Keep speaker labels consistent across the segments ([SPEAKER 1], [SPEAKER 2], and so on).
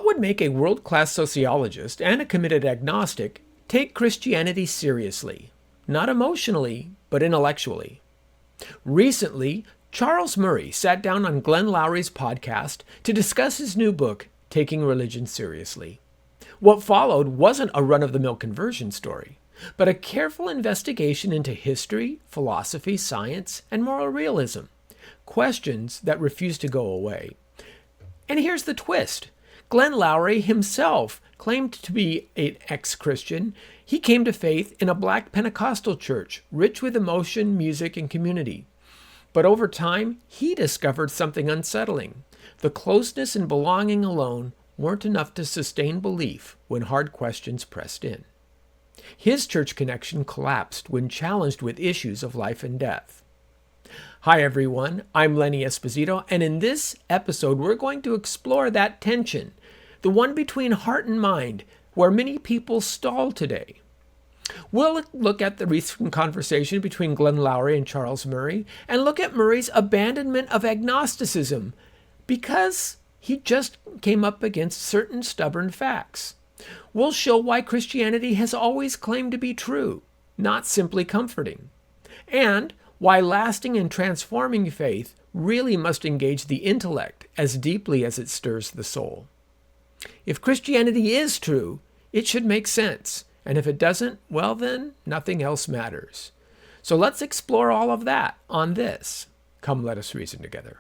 [SPEAKER 1] What would make a world-class sociologist and a committed agnostic take Christianity seriously? Not emotionally, but intellectually. Recently, Charles Murray sat down on Glenn Loury's podcast to discuss his new book, Taking Religion Seriously. What followed wasn't a run-of-the-mill conversion story, but a careful investigation into history, philosophy, science, and moral realism, questions that refuse to go away. And here's the twist. Glenn Loury himself claimed to be an ex-Christian. He came to faith in a Black Pentecostal church, rich with emotion, music, and community. But over time, he discovered something unsettling. The closeness and belonging alone weren't enough to sustain belief when hard questions pressed in. His church connection collapsed when challenged with issues of life and death. Hi everyone, I'm Lenny Esposito, and in this episode we're going to explore that tension, the one between heart and mind, where many people stall today. We'll look at the recent conversation between Glenn Loury and Charles Murray, and look at Murray's abandonment of agnosticism, because he just came up against certain stubborn facts. We'll show why Christianity has always claimed to be true, not simply comforting, and why lasting and transforming faith really must engage the intellect as deeply as it stirs the soul. If Christianity is true, it should make sense, and if it doesn't, well then, nothing else matters. So let's explore all of that on this. Come let us reason together.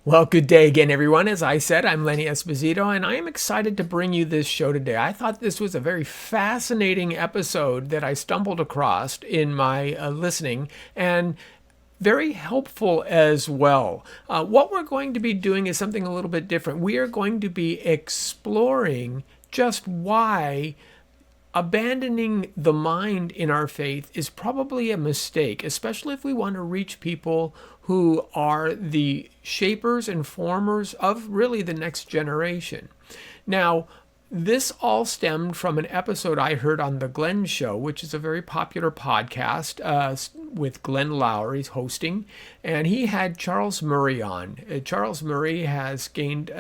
[SPEAKER 1] Well, good day again, everyone. As I said, I'm Lenny Esposito, and I am excited to bring you this show today. I thought this was a very fascinating episode that I stumbled across in my listening, and very helpful as well. What we're going to be doing is something a little bit different. We are going to be exploring just why abandoning the mind in our faith is probably a mistake, especially if we want to reach people who are the shapers and formers of really the next generation. Now, this all stemmed from an episode I heard on The Glenn Show, which is a very popular podcast with Glenn Loury hosting, and he had Charles Murray on. Charles Murray has gained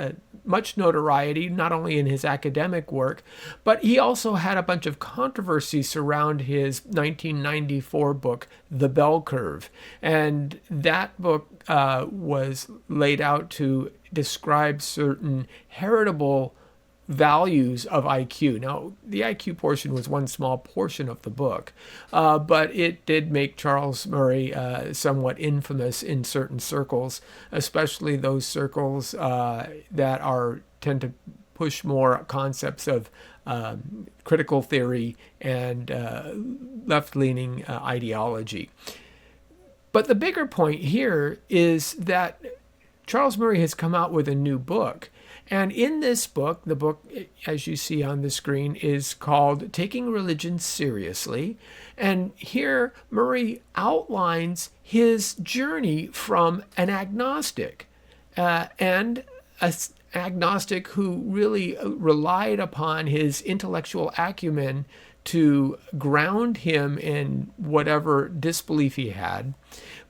[SPEAKER 1] much notoriety, not only in his academic work, but he also had a bunch of controversy surround his 1994 book, The Bell Curve. And that book was laid out to describe certain heritable values of IQ. Now, the IQ portion was one small portion of the book, but it did make Charles Murray somewhat infamous in certain circles, especially those circles that tend to push more concepts of critical theory and left-leaning ideology. But the bigger point here is that Charles Murray has come out with a new book. And in this book, the book, as you see on the screen, is called Taking Religion Seriously. And here, Murray outlines his journey from an agnostic and an agnostic who really relied upon his intellectual acumen to ground him in whatever disbelief he had,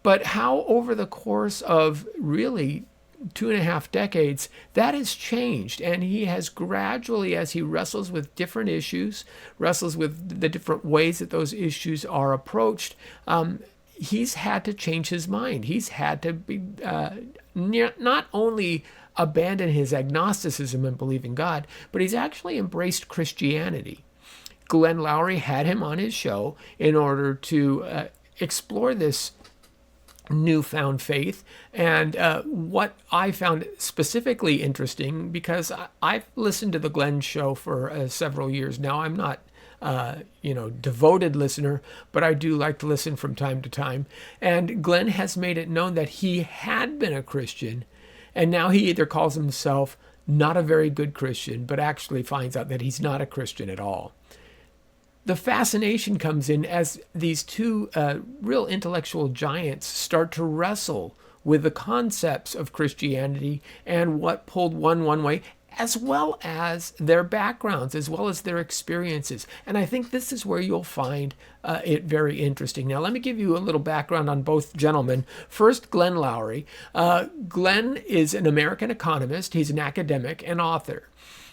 [SPEAKER 1] but how over the course of really 2.5 decades, that has changed, and he has gradually, as he wrestles with different issues, wrestles with the different ways that those issues are approached, he's had to change his mind. He's had to be not only abandon his agnosticism and believe in God, but he's actually embraced Christianity. Glenn Loury had him on his show in order to explore this newfound faith. And what I found specifically interesting, because I've listened to the Glenn Show for several years now. I'm not devoted listener, but I do like to listen from time to time. And Glenn has made it known that he had been a Christian, and now he either calls himself not a very good Christian, but actually finds out that he's not a Christian at all. The fascination comes in as these two real intellectual giants start to wrestle with the concepts of Christianity and what pulled one way as well as their backgrounds, as well as their experiences. And I think this is where you'll find it very interesting. Now, let me give you a little background on both gentlemen. First, Glenn Loury. Glenn is an American economist. He's an academic and author.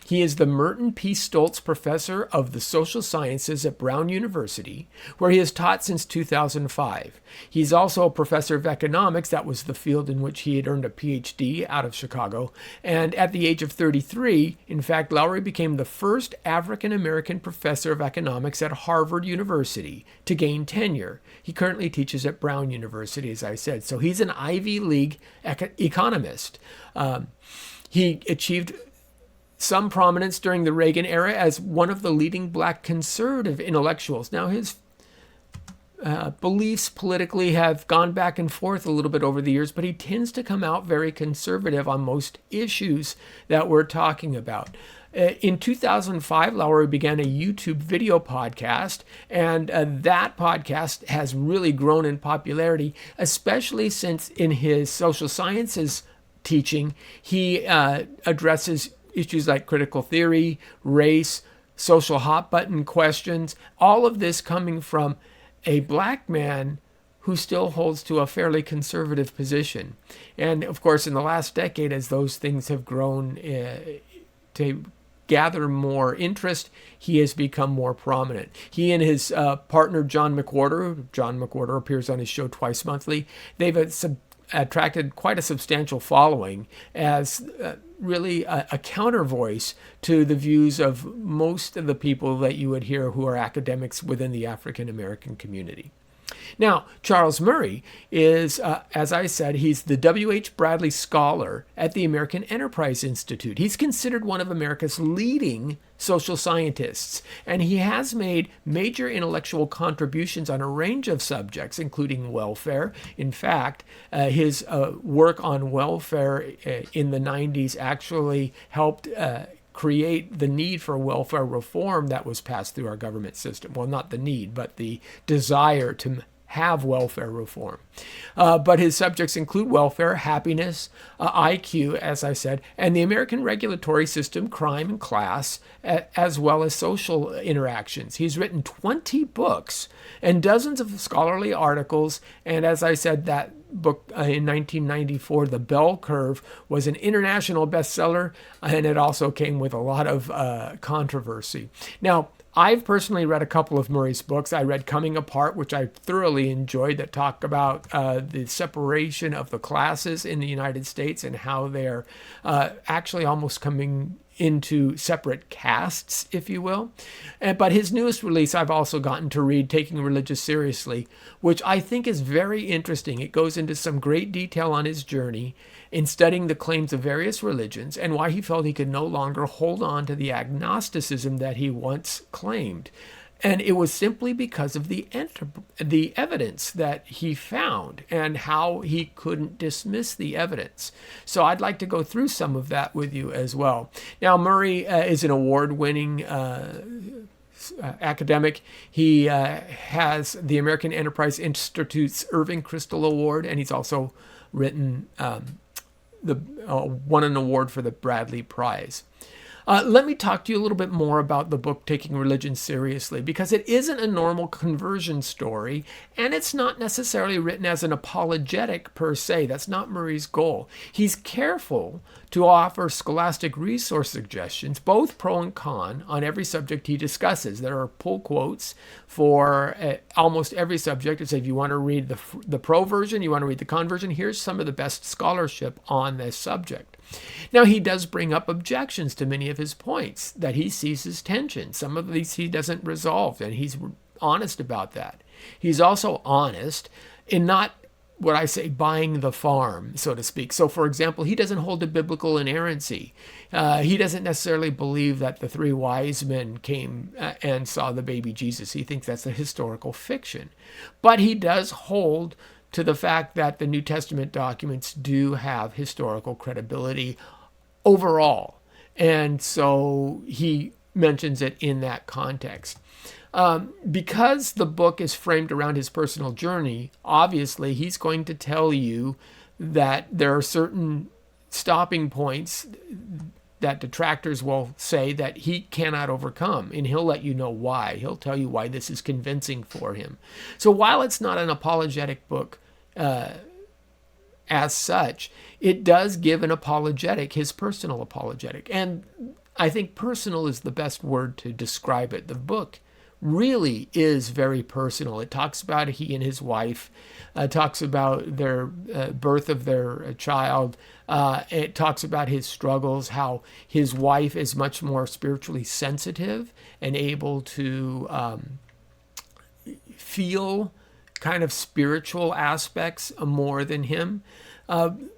[SPEAKER 1] He is the Merton P. Stoltz Professor of the Social Sciences at Brown University, where he has taught since 2005. He's also a professor of economics. That was the field in which he had earned a PhD out of Chicago. And at the age of 33, in fact, Loury became the first African-American professor of economics at Harvard University to gain tenure. He currently teaches at Brown University, as I said. So he's an Ivy League economist. He achieved some prominence during the Reagan era as one of the leading black conservative intellectuals. Now, his beliefs politically have gone back and forth a little bit over the years, but he tends to come out very conservative on most issues that we're talking about. In 2005, Loury began a YouTube video podcast, and that podcast has really grown in popularity, especially since in his social sciences teaching, he addresses issues like critical theory, race, social hot button questions, all of this coming from a black man who still holds to a fairly conservative position. And of course, in the last decade, as those things have grown to gather more interest, he has become more prominent. He and his partner, John McWhorter appears on his show twice monthly. They've attracted quite a substantial following as really a counter voice to the views of most of the people that you would hear who are academics within the African American community. Now, Charles Murray is, as I said, he's the W.H. Bradley Scholar at the American Enterprise Institute. He's considered one of America's leading social scientists, and he has made major intellectual contributions on a range of subjects, including welfare. In fact, his work on welfare in the 90s actually helped create the need for welfare reform that was passed through our government system. Well, not the need, but the desire to have welfare reform. But his subjects include welfare, happiness, IQ, as I said, and the American regulatory system, crime and class, as well as social interactions. He's written 20 books and dozens of scholarly articles, and as I said, that book in 1994, The Bell Curve, was an international bestseller, and it also came with a lot of controversy. Now, I've personally read a couple of Murray's books. I read Coming Apart, which I thoroughly enjoyed, that talk about the separation of the classes in the United States and how they're actually almost coming into separate castes, if you will. But his newest release I've also gotten to read, Taking Religion Seriously, which I think is very interesting. It goes into some great detail on his journey in studying the claims of various religions and why he felt he could no longer hold on to the agnosticism that he once claimed. And it was simply because of the evidence that he found and how he couldn't dismiss the evidence. So I'd like to go through some of that with you as well. Now, Murray is an award-winning academic. He has the American Enterprise Institute's Irving Kristol Award, and he's also written won an award for the Bradley Prize. Let me talk to you a little bit more about the book Taking Religion Seriously, because it isn't a normal conversion story, and it's not necessarily written as an apologetic per se. That's not Murray's goal. He's careful to offer scholastic resource suggestions, both pro and con, on every subject he discusses. There are pull quotes for almost every subject. It's if you want to read the pro version, you want to read the con version, here's some of the best scholarship on this subject. Now, he does bring up objections to many of his points that he sees as tension. Some of these he doesn't resolve, and he's honest about that. He's also honest in not, what I say, buying the farm, so to speak. So, for example, he doesn't hold to biblical inerrancy. He doesn't necessarily believe that the three wise men came and saw the baby Jesus. He thinks that's a historical fiction. But he does hold to the fact that the New Testament documents do have historical credibility overall. And so he mentions it in that context. Because the book is framed around his personal journey, obviously he's going to tell you that there are certain stopping points that detractors will say that he cannot overcome, and he'll let you know why. He'll tell you why this is convincing for him. So while it's not an apologetic book as such, it does give an apologetic, his personal apologetic. And I think personal is the best word to describe it. The book really is very personal. It talks about he and his wife, talks about their birth of their child. It talks about his struggles, how his wife is much more spiritually sensitive and able to feel kind of spiritual aspects more than him. And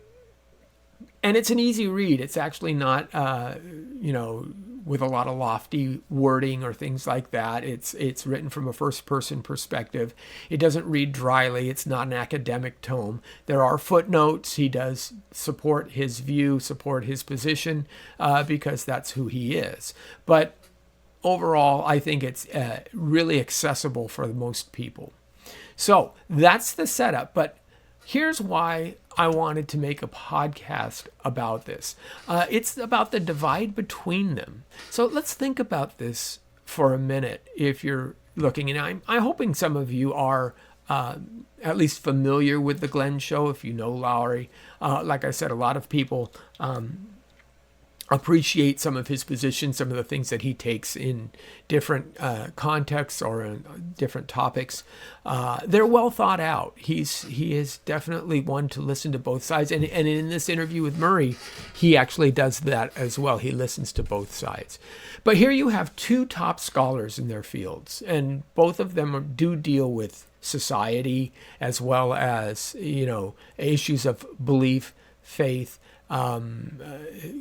[SPEAKER 1] it's an easy read. It's actually not, with a lot of lofty wording or things like that. It's written from a first-person perspective. It doesn't read dryly. It's not an academic tome. There are footnotes. He does support his view, support his position, because that's who he is. But overall, I think it's really accessible for most people. So that's the setup. But here's why I wanted to make a podcast about this. It's about the divide between them. So let's think about this for a minute if you're looking. And I'm hoping some of you are at least familiar with the Glenn Show, if you know Loury. Like I said, a lot of people appreciate some of his positions, some of the things that he takes in different contexts or in different topics. They're well thought out. He is definitely one to listen to both sides. And in this interview with Murray, he actually does that as well. He listens to both sides. But here you have two top scholars in their fields, and both of them do deal with society as well as, issues of belief, faith,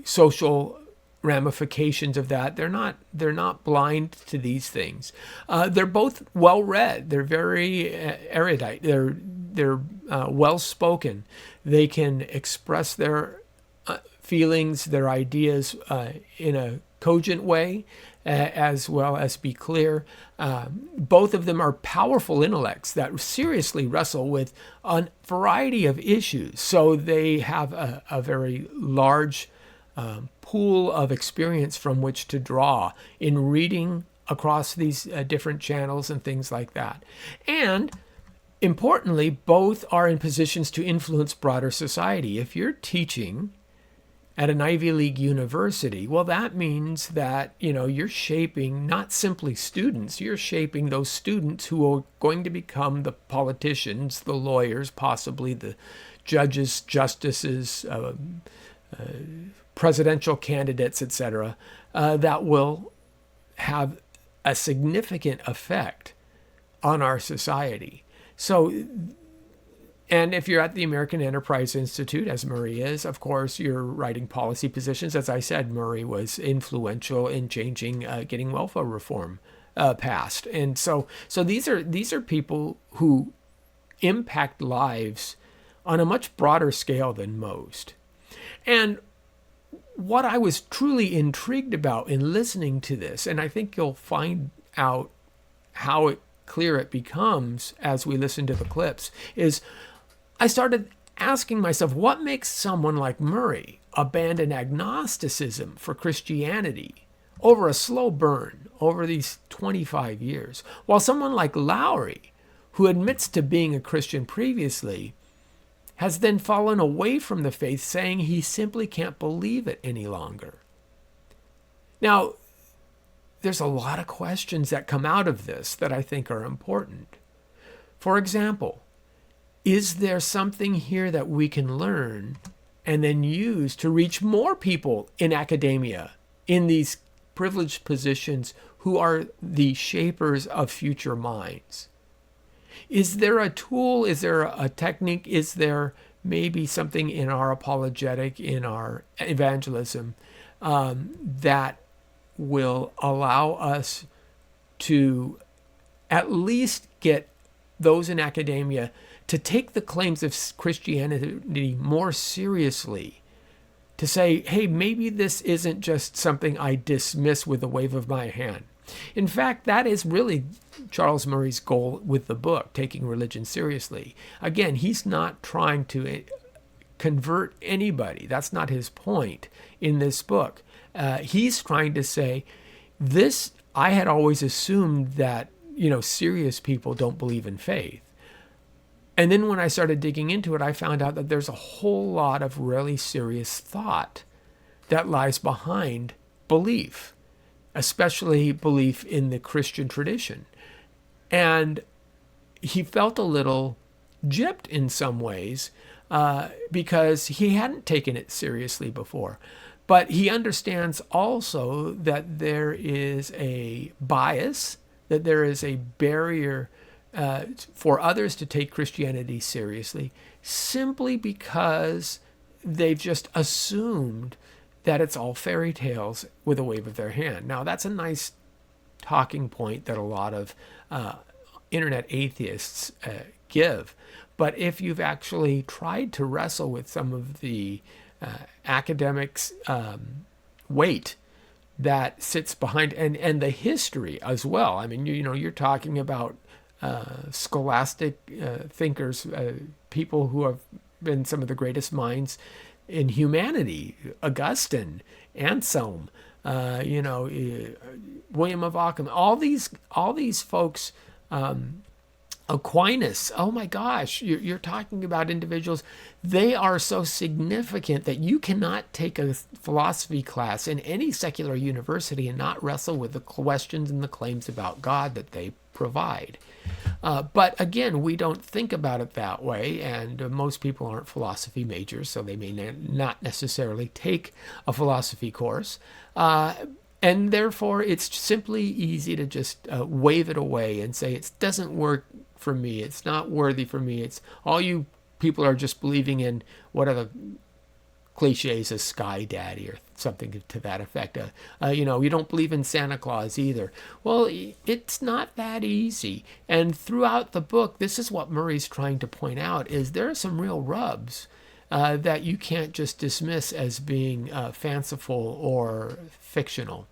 [SPEAKER 1] social ramifications of that. They're not blind to these things. They're both well read. They're very erudite. They're well spoken. They can express their feelings, their ideas in a cogent way, as well as be clear. Both of them are powerful intellects that seriously wrestle with a variety of issues. So they have a very large pool of experience from which to draw in reading across these different channels and things like that. And importantly, both are in positions to influence broader society. If you're teaching at an Ivy League university, well, that means that, you're shaping not simply students, you're shaping those students who are going to become the politicians, the lawyers, possibly the judges, justices, presidential candidates, etc., that will have a significant effect on our society. So, and if you're at the American Enterprise Institute, as Murray is, of course, you're writing policy positions. As I said, Murray was influential in changing, getting welfare reform passed. And so these are people who impact lives on a much broader scale than most. And what I was truly intrigued about in listening to this, and I think you'll find out how clear it becomes as we listen to the clips, is I started asking myself, what makes someone like Murray abandon agnosticism for Christianity over a slow burn over these 25 years, while someone like Loury, who admits to being a Christian previously, has then fallen away from the faith, saying he simply can't believe it any longer? Now, there's a lot of questions that come out of this that I think are important. For example, is there something here that we can learn and then use to reach more people in academia, in these privileged positions, who are the shapers of future minds? Is there a tool? Is there a technique? Is there maybe something in our apologetic, in our evangelism, that will allow us to at least get those in academia to take the claims of Christianity more seriously, to say, hey, maybe this isn't just something I dismiss with a wave of my hand. In fact, that is really Charles Murray's goal with the book, Taking Religion Seriously. Again, he's not trying to convert anybody. That's not his point in this book. He's trying to say, this, I had always assumed that, serious people don't believe in faith. And then when I started digging into it, I found out that there's a whole lot of really serious thought that lies behind belief, especially belief in the Christian tradition. And he felt a little gypped in some ways because he hadn't taken it seriously before. But he understands also that there is a bias, that there is a barrier for others to take Christianity seriously simply because they've just assumed that it's all fairy tales with a wave of their hand. Now, that's a nice talking point that a lot of internet atheists give. But if you've actually tried to wrestle with some of the academics' weight that sits behind, and the history as well. I mean, you're talking about scholastic thinkers, people who have been some of the greatest minds in humanity: Augustine, Anselm, William of Ockham, all these folks. Aquinas, oh my gosh, you're talking about individuals. They are so significant that you cannot take a philosophy class in any secular university and not wrestle with the questions and the claims about God that they provide. But again, we don't think about it that way, and most people aren't philosophy majors, so they may not necessarily take a philosophy course. And therefore, it's simply easy to just wave it away and say, it doesn't work for me. It's not worthy for me. It's all you people are just believing in, what are the cliches, a sky daddy or something to that effect. You don't believe in Santa Claus either. Well, it's not that easy. And throughout the book, this is what Murray's trying to point out, is there are some real rubs that you can't just dismiss as being fanciful or fictional.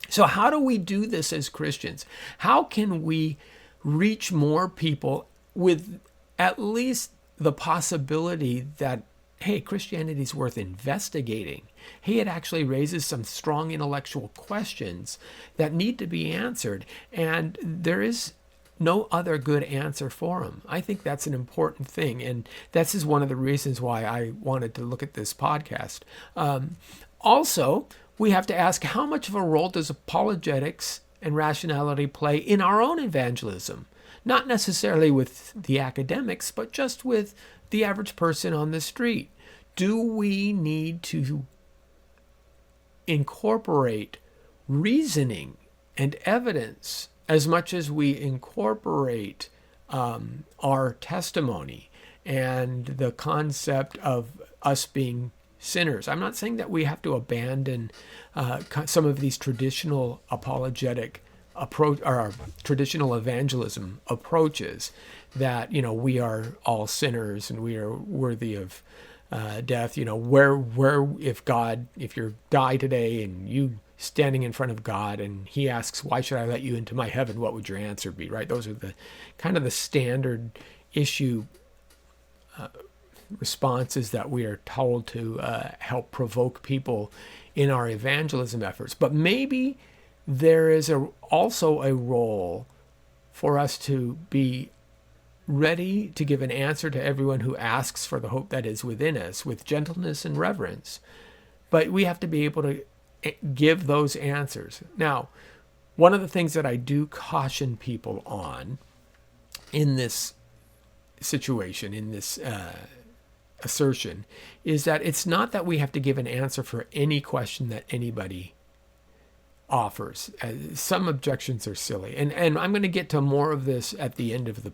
[SPEAKER 1] So how do we do this as Christians? How can we reach more people with at least the possibility that, hey, Christianity is worth investigating? Hey, it actually raises some strong intellectual questions that need to be answered, and there is no other good answer for them. I think that's an important thing, and this is one of the reasons why I wanted to look at this podcast. Also, we have to ask, how much of a role does apologetics and rationality play in our own evangelism? Not necessarily with the academics, but just with the average person on the street. Do we need to incorporate reasoning and evidence as much as we incorporate our testimony and the concept of us being sinners? I'm not saying that we have to abandon some of these traditional apologetic approach or traditional evangelism approaches, that we are all sinners and we are worthy of death. If you die today and you standing in front of God and he asks, why should I let you into my heaven, what would your answer be? Right? Those are the kind of the standard issue responses that we are told to help provoke people in our evangelism efforts. But maybe there is also a role for us to be ready to give an answer to everyone who asks for the hope that is within us with gentleness and reverence. But we have to be able to give those answers. Now, one of the things that I do caution people on in this situation, in this assertion, is that it's not that we have to give an answer for any question that anybody offers. Some objections are silly, and I'm going to get to more of this at the end of the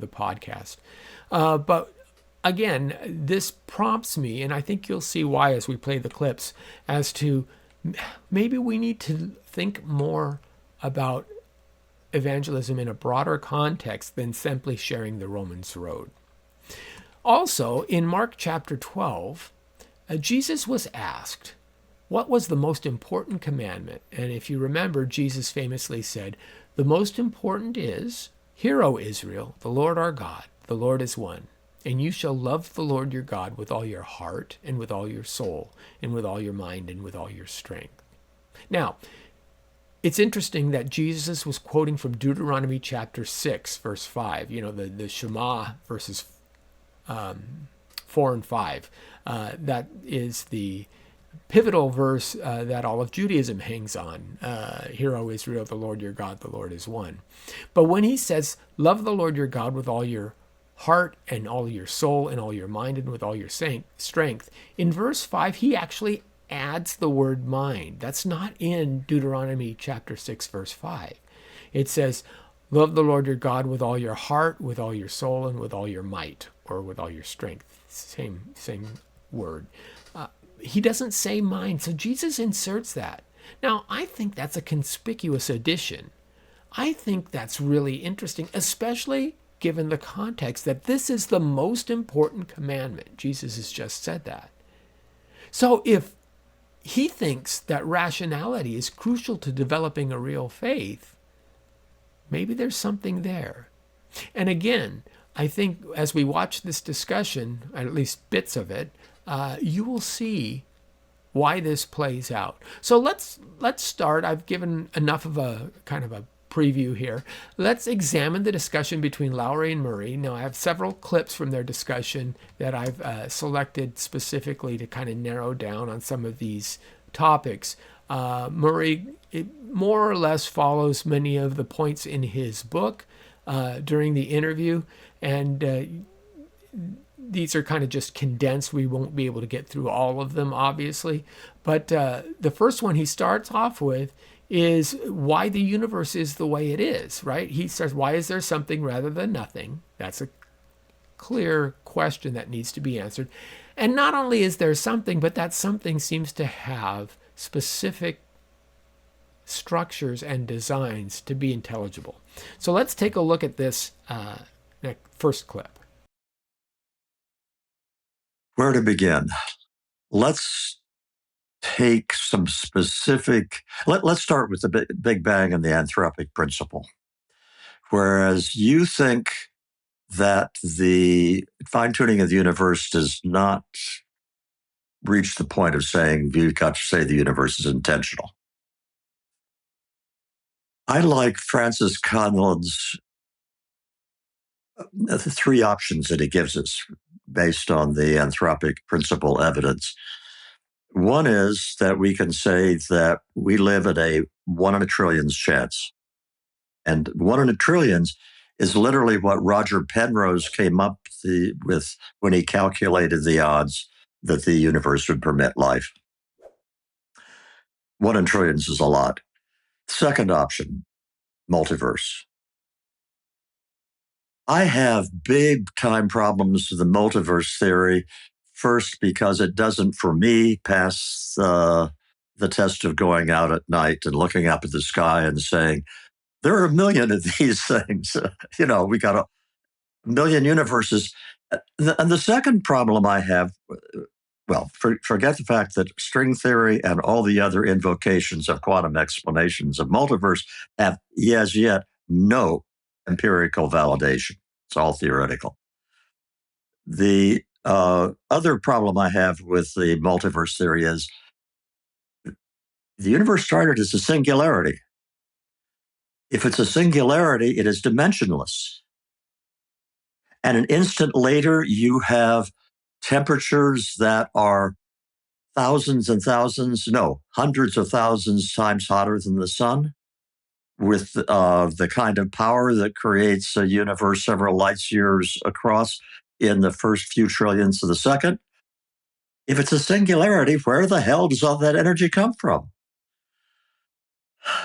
[SPEAKER 1] podcast. But again, this prompts me, and I think you'll see why as we play the clips, as to maybe we need to think more about evangelism in a broader context than simply sharing the Romans road. Also, in Mark chapter 12, Jesus was asked, what was the most important commandment? And if you remember, Jesus famously said, the most important is, hear, O Israel, the Lord our God, the Lord is one. And you shall love the Lord your God with all your heart and with all your soul and with all your mind and with all your strength. Now, it's interesting that Jesus was quoting from Deuteronomy chapter 6, verse 5, the Shema verses 4 and 5. That is the pivotal verse that all of Judaism hangs on. Hear, O Israel, the Lord your God, the Lord is one. But when he says, love the Lord your God with all your heart and all your soul and all your mind and with all your strength, in verse 5, he actually adds the word mind. That's not in Deuteronomy chapter 6, verse 5. It says, love the Lord your God with all your heart, with all your soul, and with all your might, or with all your strength. Same word. He doesn't say mind, so Jesus inserts that. Now, I think that's a conspicuous addition. I think that's really interesting, especially given the context that this is the most important commandment. Jesus has just said that. So if he thinks that rationality is crucial to developing a real faith, maybe there's something there. And again, I think as we watch this discussion, at least bits of it, you will see why this plays out. So let's start. I've given enough of a kind of a preview here. Let's examine the discussion between Loury and Murray. Now, I have several clips from their discussion that I've selected specifically to kind of narrow down on some of these topics. Murray, more or less follows many of the points in his book during the interview, and these are kind of just condensed. We won't be able to get through all of them, obviously. But the first one he starts off with is why the universe is the way it is, right? He says, why is there something rather than nothing? That's a clear question that needs to be answered. And not only is there something, but that something seems to have specific structures and designs to be intelligible. So let's take a look at this first clip.
[SPEAKER 2] Where to begin? Let's take some specific, let's start with the Big Bang and the Anthropic principle. Whereas you think that the fine-tuning of the universe does not reach the point of saying, you've got to say the universe is intentional. I like Francis Conlon's the three options that he gives us based on the Anthropic principle evidence. One is that we can say that we live at a 1 in a trillion's chance. And 1 in a trillion's is literally what Roger Penrose came up with when he calculated the odds that the universe would permit life. 1 in trillions is a lot. Second option, multiverse. I have big time problems with the multiverse theory. First, because it doesn't, for me, pass the test of going out at night and looking up at the sky and saying, there are a million of these things. We got a million universes. And the second problem I have, forget the fact that string theory and all the other invocations of quantum explanations of multiverse have, as yet, no empirical validation. It's all theoretical. The other problem I have with the multiverse theory is the universe started as a singularity. If it's a singularity, it is dimensionless. And an instant later, you have temperatures that are hundreds of thousands times hotter than the sun, with the kind of power that creates a universe several light years across in the first few trillionths of the second. If it's a singularity, where the hell does all that energy come from?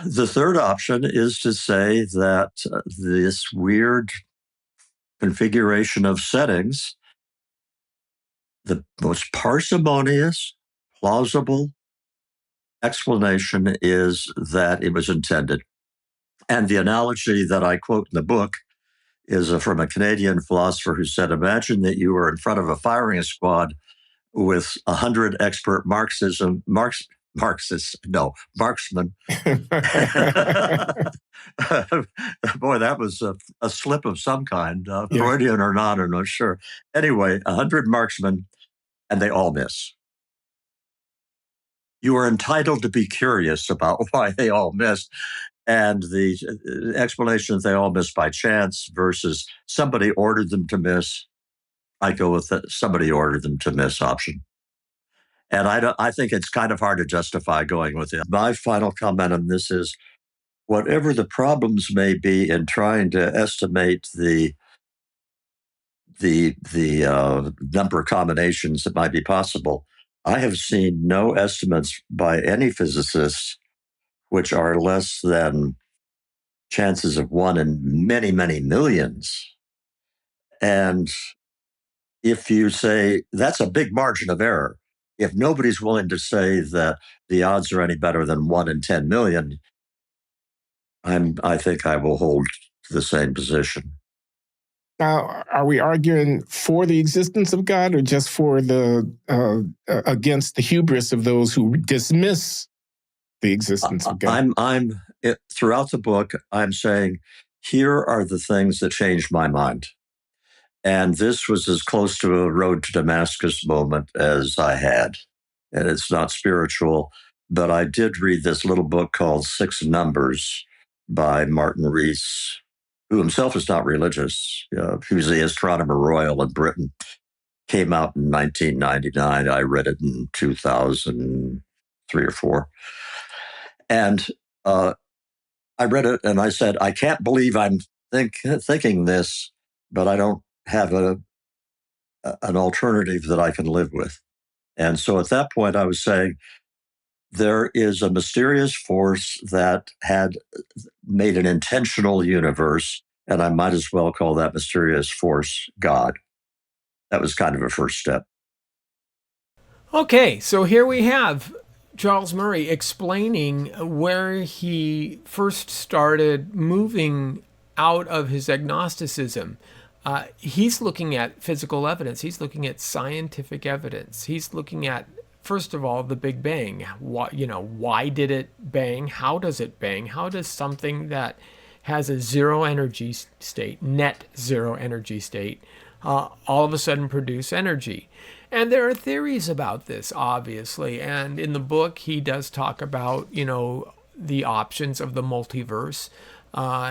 [SPEAKER 2] The third option is to say that this weird configuration of settings, the most parsimonious, plausible explanation is that it was intended. And the analogy that I quote in the book is from a Canadian philosopher who said, imagine that you were in front of a firing squad with 100 expert Marxist, no, Marxman. Boy, that was a slip of some kind,
[SPEAKER 3] Yeah.
[SPEAKER 2] Freudian or not, I'm not sure. Anyway, 100 marksmen, and they all miss. You are entitled to be curious about why they all missed. And the explanation that they all missed by chance versus somebody ordered them to miss, I go with the somebody ordered them to miss option. And I think it's kind of hard to justify going with it. My final comment on this is whatever the problems may be in trying to estimate the number of combinations that might be possible, I have seen no estimates by any physicists which are less than chances of one in many, many millions. And if you say that's a big margin of error, if nobody's willing to say that the odds are any better than 1 in 10 million, I think I will hold to the same position.
[SPEAKER 3] Now, are we arguing for the existence of God or just for the against the hubris of those who dismiss the existence of God?
[SPEAKER 2] Throughout the book, I'm saying, here are the things that changed my mind. And this was as close to a road to Damascus moment as I had. And it's not spiritual, but I did read this little book called Six Numbers by Martin Rees, who himself is not religious. He was the astronomer royal in Britain. Came out in 1999. I read it in 2003 or 4. And I read it and I said, I can't believe I'm thinking this, but I don't have an alternative that I can live with. And so at that point, I was saying, there is a mysterious force that had made an intentional universe, and I might as well call that mysterious force God. That was kind of a first step.
[SPEAKER 1] Okay, so here we have Charles Murray explaining where he first started moving out of his agnosticism. He's looking at physical evidence. He's looking at scientific evidence. He's looking at, first of all, the Big Bang. Why did it bang? How does it bang? How does something that has a zero energy state, net zero energy state, all of a sudden produce energy? And there are theories about this, obviously. And in the book, he does talk about, the options of the multiverse.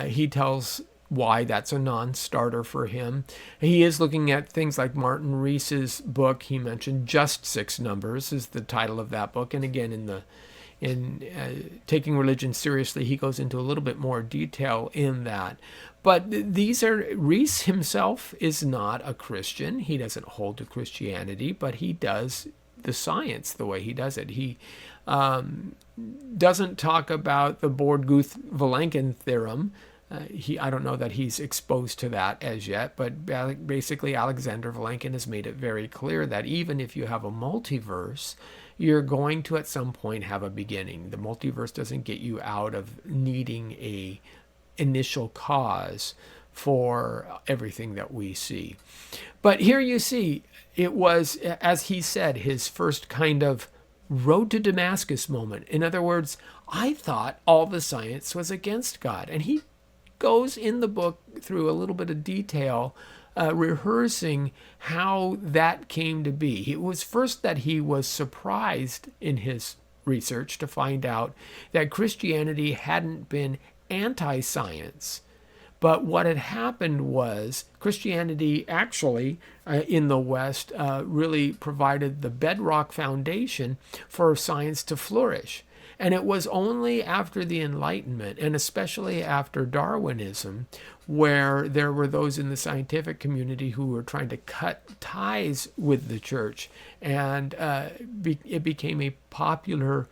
[SPEAKER 1] He tells why that's a non-starter for him. He is looking at things like Martin Rees's book. He mentioned Just Six Numbers is the title of that book. And again, in Taking Religion Seriously, he goes into a little bit more detail in that. But Rees himself is not a Christian. He doesn't hold to Christianity, but he does the science the way he does it. He doesn't talk about the Borguth-Vilenkin theorem. I don't know that he's exposed to that as yet, but basically Alexander Vilenkin has made it very clear that even if you have a multiverse, you're going to at some point have a beginning. The multiverse doesn't get you out of needing a initial cause for everything that we see. But here you see, it was, as he said, his first kind of road to Damascus moment. In other words, I thought all the science was against God. And he goes in the book through a little bit of detail, rehearsing how that came to be. It was first that he was surprised in his research to find out that Christianity hadn't been anti-science. But what had happened was Christianity actually in the West really provided the bedrock foundation for science to flourish. And it was only after the Enlightenment, and especially after Darwinism, where there were those in the scientific community who were trying to cut ties with the church. And it became a popular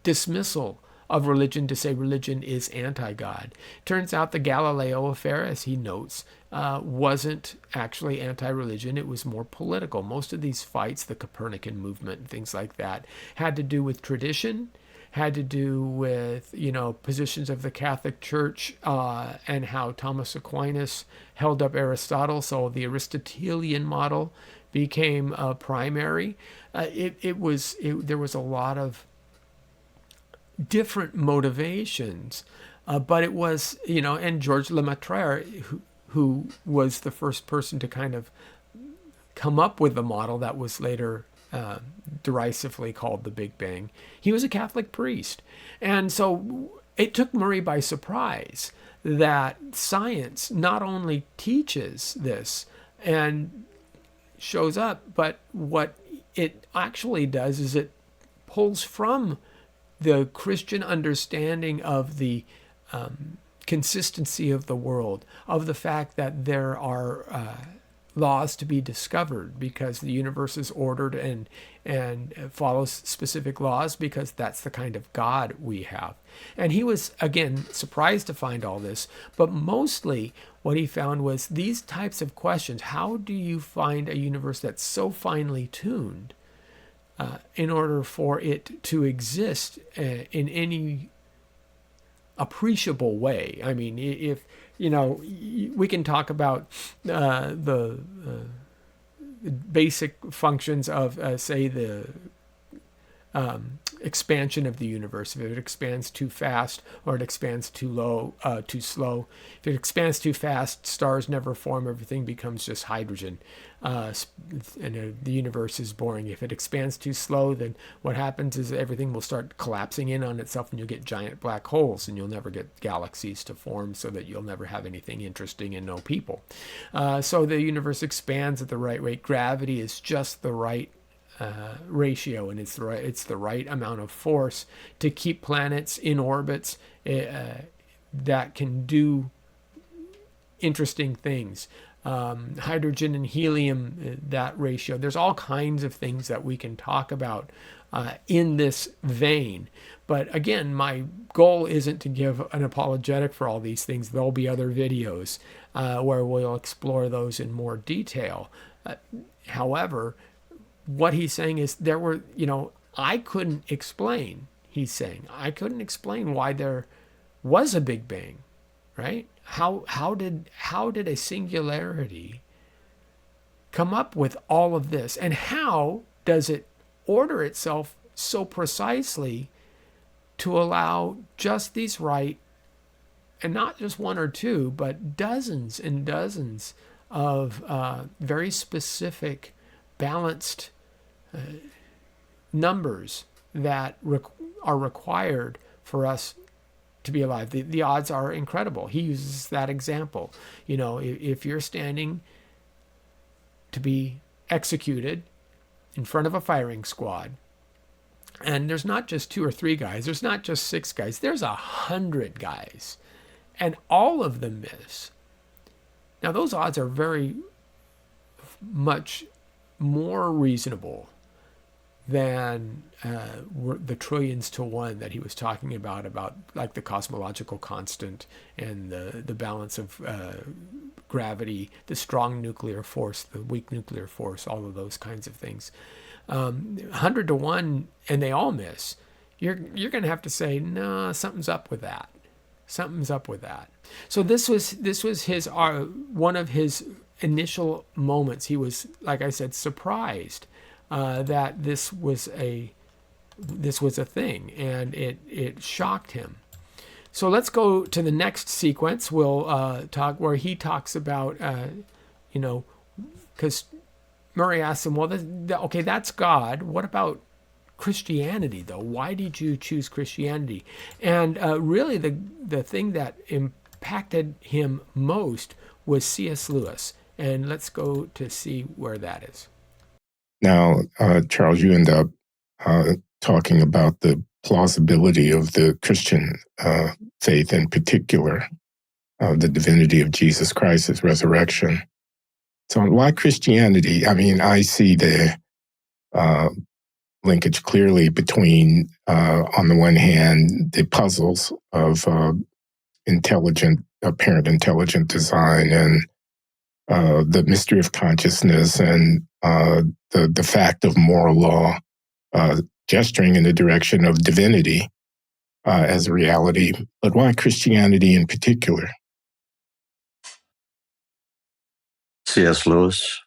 [SPEAKER 1] dismissal of religion to say religion is anti-God. Turns out the Galileo affair, as he notes, wasn't actually anti-religion. It was more political. Most of these fights, the Copernican movement and things like that, had to do with tradition, had to do with, positions of the Catholic Church and how Thomas Aquinas held up Aristotle. So the Aristotelian model became primary. There was a lot of different motivations, but it was, and Georges Lemaitre, who was the first person to kind of come up with the model that was later derisively called the Big Bang. He was a Catholic priest. And so it took Murray by surprise that science not only teaches this and shows up, but what it actually does is it pulls from the Christian understanding of the consistency of the world, of the fact that there are laws to be discovered because the universe is ordered and follows specific laws because that's the kind of God we have. And he was, again, surprised to find all this, but mostly what he found was these types of questions. How do you find a universe that's so finely tuned in order for it to exist in any appreciable way? I mean, if we can talk about the basic functions of, say, the expansion of the universe. If it expands too fast or it expands too slow. If it expands too fast, stars never form. Everything becomes just hydrogen, and the universe is boring. If it expands too slow, then what happens is everything will start collapsing in on itself, and you'll get giant black holes, and you'll never get galaxies to form, so that you'll never have anything interesting and no people. So the universe expands at the right rate. Gravity is just the right ratio, and it's the right amount of force to keep planets in orbits that can do interesting things. Hydrogen and helium, that ratio. There's all kinds of things that we can talk about in this vein. But again, my goal isn't to give an apologetic for all these things. There'll be other videos where we'll explore those in more detail. However, what he's saying is I couldn't explain, he's saying, I couldn't explain why there was a Big Bang, right? How did a singularity come up with all of this? And how does it order itself so precisely to allow just these right, and not just one or two, but dozens and dozens of very specific, balanced numbers that are required for us to be alive. The odds are incredible. He uses that example. If you're standing to be executed in front of a firing squad, and there's not just 2 or 3 guys, there's not just 6 guys, there's 100 guys, and all of them miss. Now, those odds are very much more reasonable than the trillions to one that he was talking about like the cosmological constant and the balance of gravity, the strong nuclear force, the weak nuclear force, all of those kinds of things. 100 to 1, and they all miss. You're going to have to say, no, something's up with that. Something's up with that. So this was his one of his initial moments. He was, like I said, surprised that this was a thing, and it shocked him. So let's go to the next sequence. We'll talk where he talks about, because Murray asks him, well, okay, that's God. What about Christianity, though? Why did you choose Christianity? And really, the thing that impacted him most was C.S. Lewis. And let's go to see where that is.
[SPEAKER 3] Now, Charles, you end up talking about the plausibility of the Christian faith, in particular, the divinity of Jesus Christ, his resurrection. So why Christianity? I mean, I see the linkage clearly between, on the one hand, the puzzles of apparent intelligent design, and the mystery of consciousness, and the fact of moral law gesturing in the direction of divinity, as a reality, but why Christianity in particular?
[SPEAKER 2] C.S. Lewis.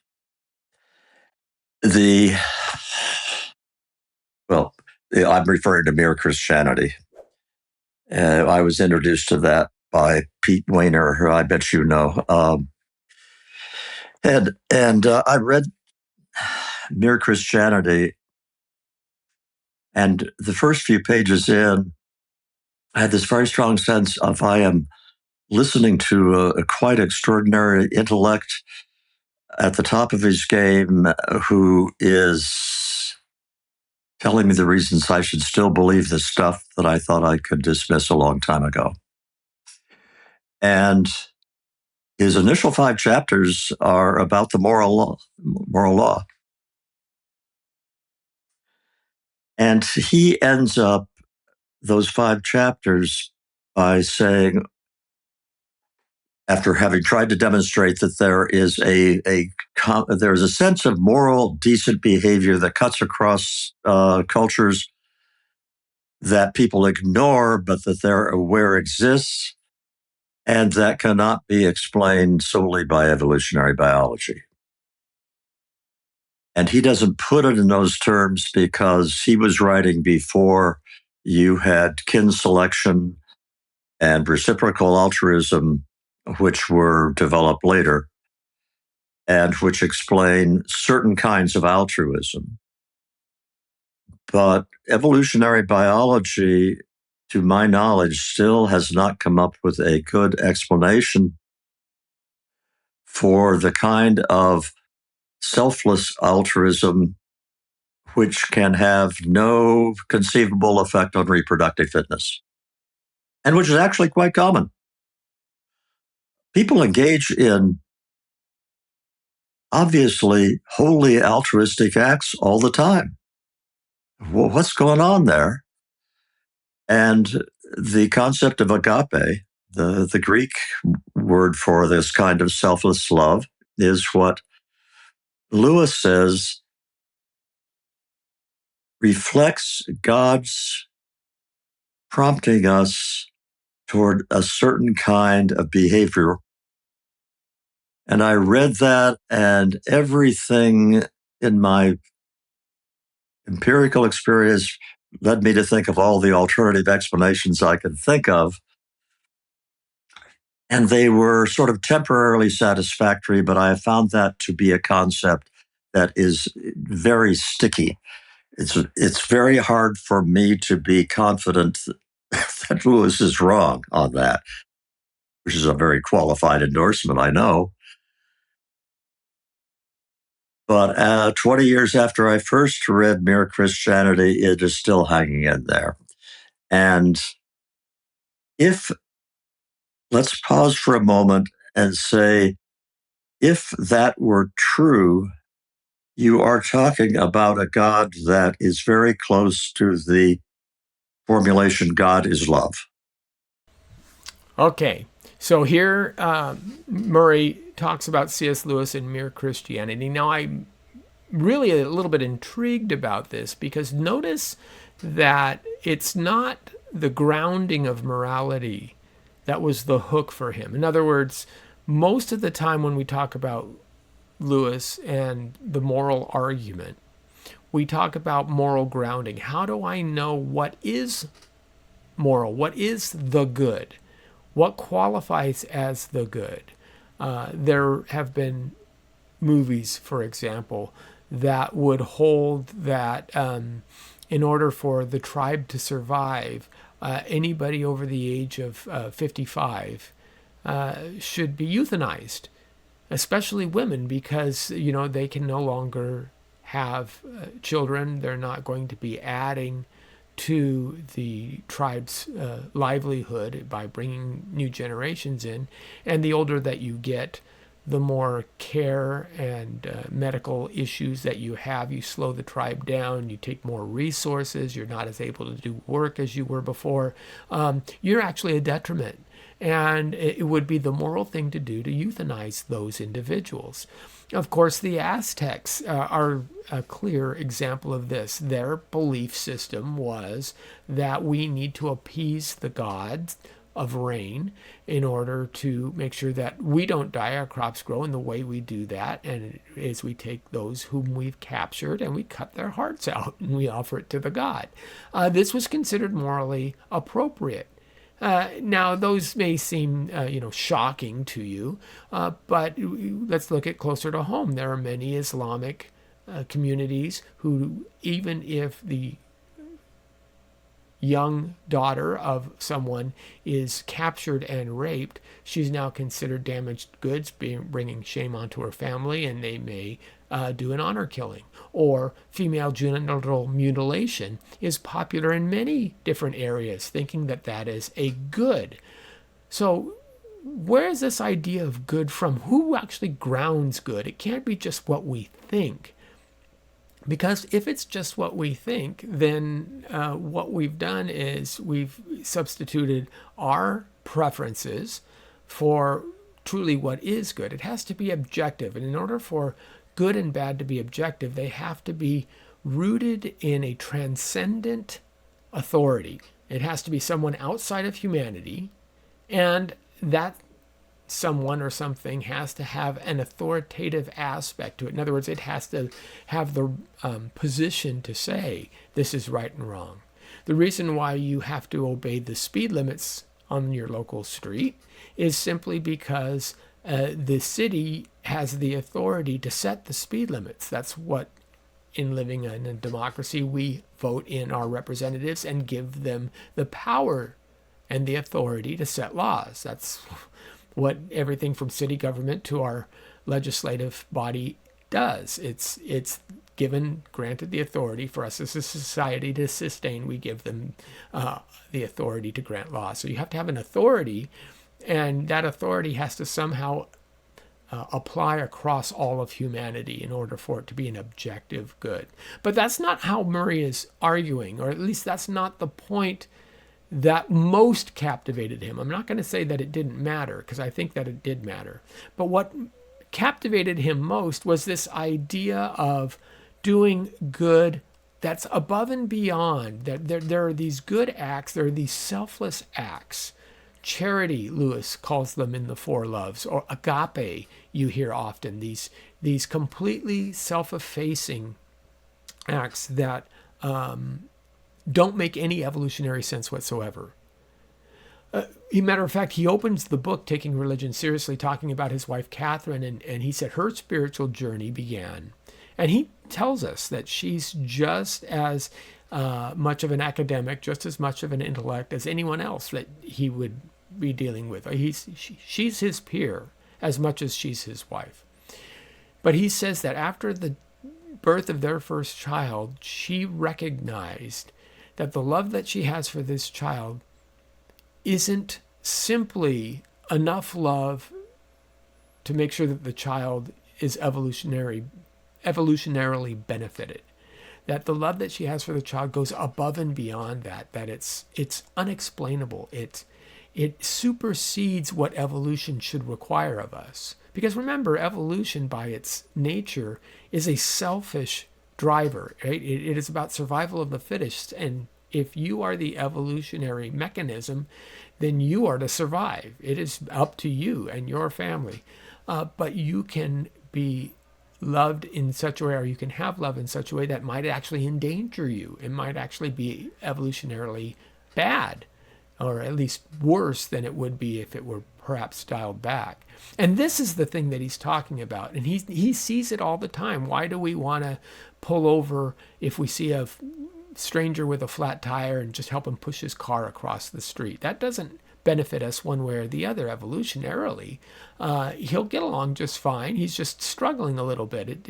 [SPEAKER 2] I'm referring to Mere Christianity. I was introduced to that by Pete Weiner, who I bet you know. And I read Mere Christianity, and the first few pages in, I had this very strong sense of I am listening to a quite extraordinary intellect at the top of his game who is telling me the reasons I should still believe the stuff that I thought I could dismiss a long time ago. And his initial 5 chapters are about the moral law. And he ends up those 5 chapters by saying, after having tried to demonstrate that there is there's a sense of moral, decent behavior that cuts across cultures that people ignore, but that they're aware exists, and that cannot be explained solely by evolutionary biology. And he doesn't put it in those terms because he was writing before you had kin selection and reciprocal altruism, which were developed later, and which explain certain kinds of altruism. But evolutionary biology, to my knowledge, still has not come up with a good explanation for the kind of selfless altruism which can have no conceivable effect on reproductive fitness, and which is actually quite common. People engage in obviously wholly altruistic acts all the time. Well, what's going on there? And the concept of agape, the Greek word for this kind of selfless love, is what Lewis says reflects God's prompting us toward a certain kind of behavior. And I read that, and everything in my empirical experience led me to think of all the alternative explanations I could think of. And they were sort of temporarily satisfactory, but I have found that to be a concept that is very sticky. It's very hard for me to be confident that Lewis is wrong on that, which is a very qualified endorsement, I know. But 20 years after I first read Mere Christianity, it is still hanging in there. And let's pause for a moment and say, if that were true, you are talking about a God that is very close to the formulation, God is love.
[SPEAKER 1] Okay, so here Murray talks about C.S. Lewis and Mere Christianity. Now, I'm really a little bit intrigued about this because notice that it's not the grounding of morality that was the hook for him. In other words, most of the time when we talk about Lewis and the moral argument, we talk about moral grounding. How do I know what is moral? What is the good? What qualifies as the good? There have been movies, for example, that would hold that in order for the tribe to survive, anybody over the age of 55 should be euthanized, especially women, because they can no longer have children. They're not going to be adding to the tribe's livelihood by bringing new generations in. And the older that you get, the more care and medical issues that you have. You slow the tribe down, you take more resources, you're not as able to do work as you were before. You're actually a detriment. And it would be the moral thing to do to euthanize those individuals. Of course, the Aztecs are a clear example of this. Their belief system was that we need to appease the gods of rain in order to make sure that we don't die, our crops grow. And the way we do that is we take those whom we've captured and we cut their hearts out and we offer it to the god. This was considered morally appropriate. Now, those may seem, shocking to you, but let's look at closer to home. There are many Islamic communities who, even if the young daughter of someone is captured and raped, she's now considered damaged goods, bringing shame onto her family, and they may do an honor killing. Or female genital mutilation is popular in many different areas, thinking that that is a good. So where is this idea of good from? Who actually grounds good? It can't be just what we think. Because if it's just what we think, then what we've done is we've substituted our preferences for truly what is good. It has to be objective. And in order for good and bad to be objective, they have to be rooted in a transcendent authority. It has to be someone outside of humanity, and that someone or something has to have an authoritative aspect to it. In other words, it has to have the position to say this is right and wrong. The reason why you have to obey the speed limits on your local street is simply because the city has the authority to set the speed limits. That's what, in living in a democracy, we vote in our representatives and give them the power and the authority to set laws. That's what everything from city government to our legislative body does. It's granted the authority for us as a society to sustain. We give them the authority to grant laws. So you have to have an authority, and that authority has to somehow apply across all of humanity in order for it to be an objective good. But that's not how Murray is arguing, or at least that's not the point that most captivated him. I'm not going to say that it didn't matter, because I think that it did matter. But what captivated him most was this idea of doing good that's above and beyond. That there are these good acts, there are these selfless acts. Charity, Lewis calls them in the Four Loves, or agape, you hear often. These completely self-effacing acts that don't make any evolutionary sense whatsoever. Matter of fact, he opens the book, Taking Religion Seriously, talking about his wife, Catherine, and he said her spiritual journey began. And he tells us that she's just as much of an academic, just as much of an intellect as anyone else that he would be dealing with. She's his peer as much as she's his wife. But he says that after the birth of their first child, she recognized that the love that she has for this child isn't simply enough love to make sure that the child is evolutionarily benefited. That the love that she has for the child goes above and beyond that it's unexplainable. It supersedes what evolution should require of us. Because remember, evolution by its nature is a selfish driver, right? It is about survival of the fittest. And if you are the evolutionary mechanism, then you are to survive. It is up to you and your family. But you can be loved in such a way, or you can have love in such a way that might actually endanger you. It might actually be evolutionarily bad, or at least worse than it would be if it were perhaps dialed back. And this is the thing that he's talking about. And he sees it all the time. Why do we want to pull over if we see a stranger with a flat tire and just help him push his car across the street? That doesn't benefit us one way or the other evolutionarily. He'll get along just fine. He's just struggling a little bit,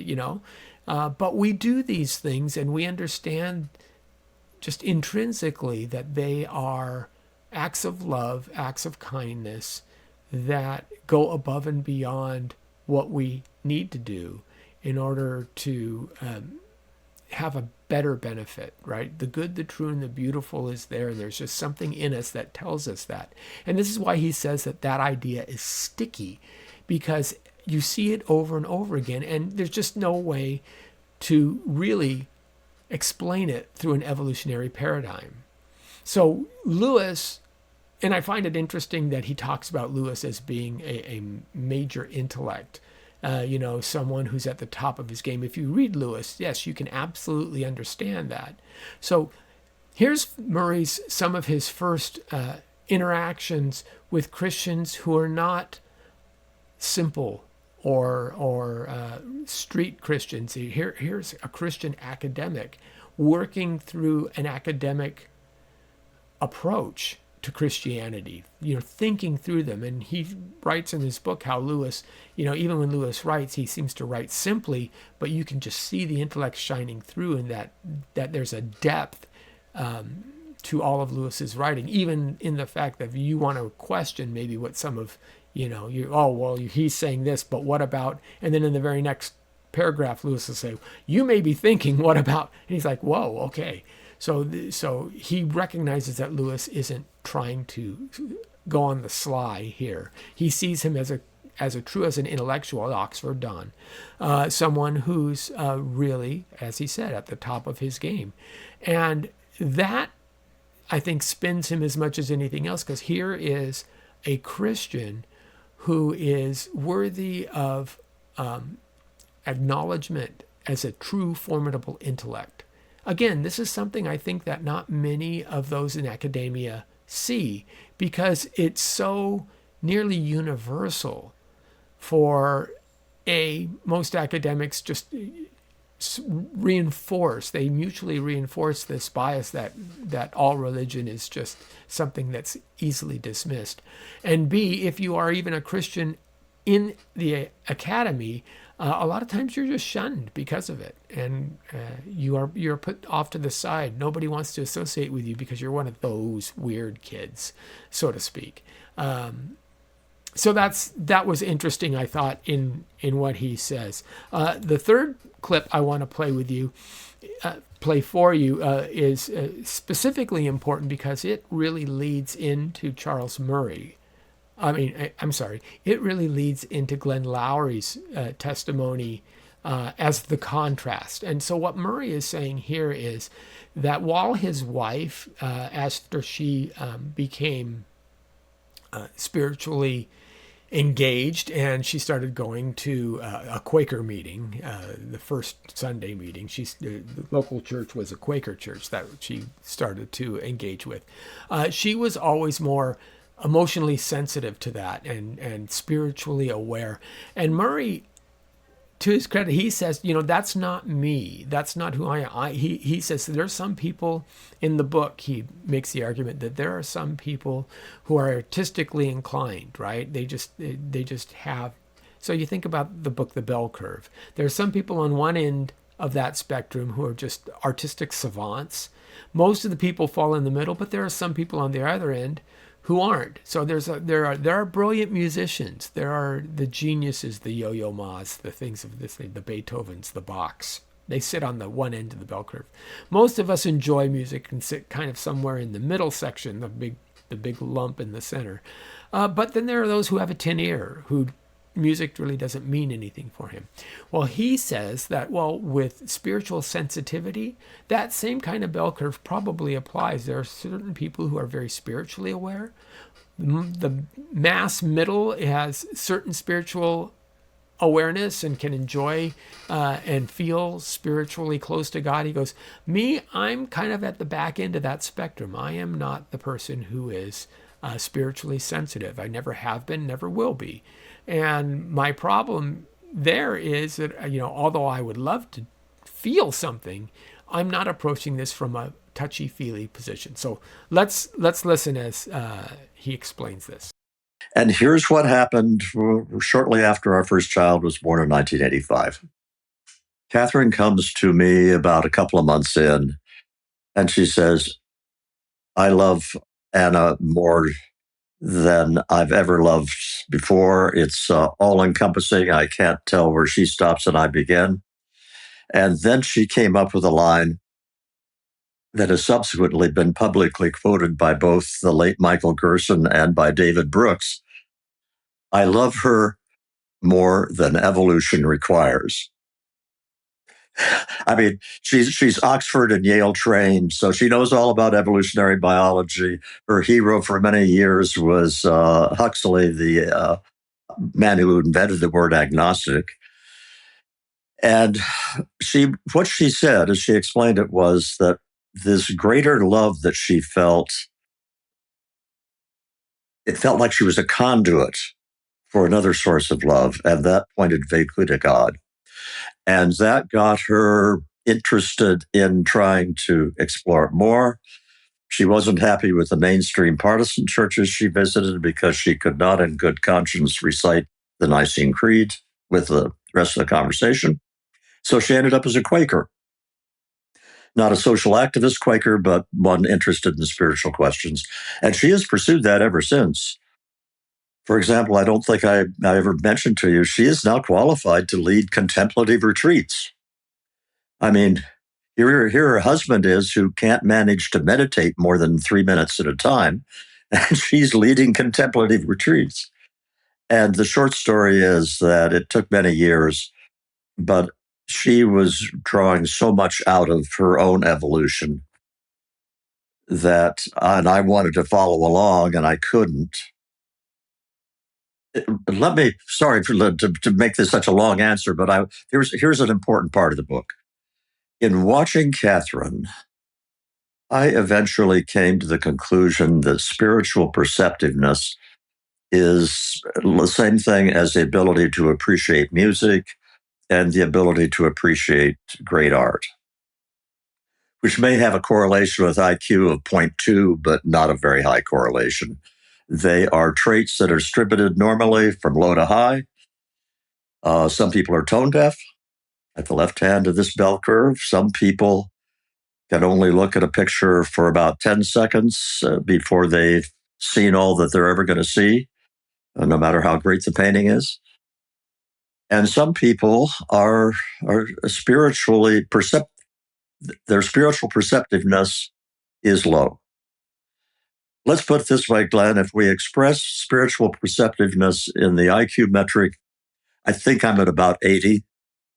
[SPEAKER 1] But we do these things, and we understand just intrinsically that they are acts of love, acts of kindness that go above and beyond what we need to do in order to have a better benefit, right? The good, the true, and the beautiful is there. And there's just something in us that tells us that. And this is why he says that that idea is sticky, because you see it over and over again. And there's just no way to really explain it through an evolutionary paradigm. So Lewis, and I find it interesting that he talks about Lewis as being a major intellect, someone who's at the top of his game. If you read Lewis, yes, you can absolutely understand that. So here's some of his first interactions with Christians who are not simple or street Christians. Here's a Christian academic working through an academic approach to Christianity, thinking through them. And he writes in his book how Lewis, even when Lewis writes, he seems to write simply, but you can just see the intellect shining through, and that there's a depth to all of Lewis's writing, even in the fact that you want to question maybe what some of, he's saying this, but what about, and then in the very next paragraph, Lewis will say, you may be thinking, what about, and he's like, whoa, okay. So he recognizes that Lewis isn't trying to go on the sly here. He sees him as an intellectual at Oxford Don, someone who's really, as he said, at the top of his game. And that, I think, spins him as much as anything else, because here is a Christian who is worthy of acknowledgement as a true formidable intellect. Again, this is something I think that not many of those in academia see, because it's so nearly universal for most academics just they mutually reinforce this bias that all religion is just something that's easily dismissed. And B, if you are even a Christian in the academy, a lot of times you're just shunned because of it, and you're put off to the side. Nobody wants to associate with you because you're one of those weird kids, so to speak. So that was interesting, I thought, in what he says. The third clip I want to play for you is specifically important because it really leads into Charles Murray. It really leads into Glenn Loury's testimony as the contrast. And so what Murray is saying here is that while his wife, after she became spiritually engaged and she started going to a Quaker meeting, the first Sunday meeting, the local church was a Quaker church that she started to engage with. She was always more emotionally sensitive to that and spiritually aware. And Murray, to his credit, he says, that's not me. That's not who I am. He says there's some people in the book, he makes the argument that there are some people who are artistically inclined, right? They just have. So you think about the book, The Bell Curve. There are some people on one end of that spectrum who are just artistic savants. Most of the people fall in the middle, but there are some people on the other end who aren't. So there are brilliant musicians. There are the geniuses, the Yo-Yo Ma's, the things of this thing, the Beethovens, the Bachs. They sit on the one end of the bell curve. Most of us enjoy music and sit kind of somewhere in the middle section, the big lump in the center. But then there are those who have a tin ear, who music really doesn't mean anything for him. Well, he says that, with spiritual sensitivity, that same kind of bell curve probably applies. There are certain people who are very spiritually aware. The mass middle has certain spiritual awareness and can enjoy and feel spiritually close to God. He goes, me, I'm kind of at the back end of that spectrum. I am not the person who is spiritually sensitive. I never have been, never will be. And my problem there is that, although I would love to feel something, I'm not approaching this from a touchy-feely position. So let's listen as he explains this.
[SPEAKER 2] And here's what happened shortly after our first child was born in 1985. Catherine comes to me about a couple of months in, and she says, I love Anna more than I've ever loved before. It's all-encompassing. I can't tell where she stops and I begin. And then she came up with a line that has subsequently been publicly quoted by both the late Michael Gerson and by David Brooks. I love her more than evolution requires. I mean, she's Oxford and Yale trained, so she knows all about evolutionary biology. Her hero for many years was Huxley, the man who invented the word agnostic. And what she said, as she explained it, was that this greater love that she felt, it felt like she was a conduit for another source of love, and that pointed vaguely to God. And that got her interested in trying to explore it more. She wasn't happy with the mainstream partisan churches she visited because she could not, in good conscience, recite the Nicene Creed with the rest of the conversation. So she ended up as a Quaker. Not a social activist Quaker, but one interested in spiritual questions. And she has pursued that ever since. For example, I don't think I ever mentioned to you, she is now qualified to lead contemplative retreats. I mean, here her husband is who can't manage to meditate more than 3 minutes at a time, and she's leading contemplative retreats. And the short story is that it took many years, but she was drawing so much out of her own evolution that, and I wanted to follow along and I couldn't. Sorry to make this such a long answer, but here's an important part of the book. In watching Catherine, I eventually came to the conclusion that spiritual perceptiveness is the same thing as the ability to appreciate music and the ability to appreciate great art, which may have a correlation with IQ of 0.2, but not a very high correlation. They are traits that are distributed normally from low to high. Some people are tone deaf at the left hand of this bell curve. Some people can only look at a picture for about 10 seconds before they've seen all that they're ever going to see, no matter how great the painting is. And some people are spiritually their spiritual perceptiveness is low. Let's put it this way, Glenn, if we express spiritual perceptiveness in the IQ metric, I think I'm at about 80,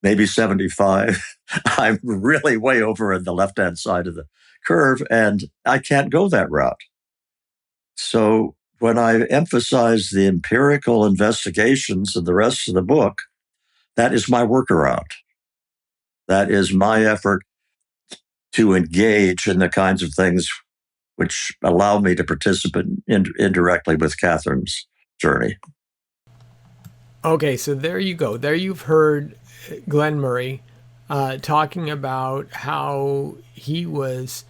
[SPEAKER 2] maybe 75. I'm really way over in the left-hand side of the curve, and I can't go that route. So when I emphasize the empirical investigations in the rest of the book, that is my workaround. That is my effort to engage in the kinds of things which allow me to participate indirectly with Catherine's journey.
[SPEAKER 1] Okay, so there you go. There you've heard Glenn Loury talking about how he was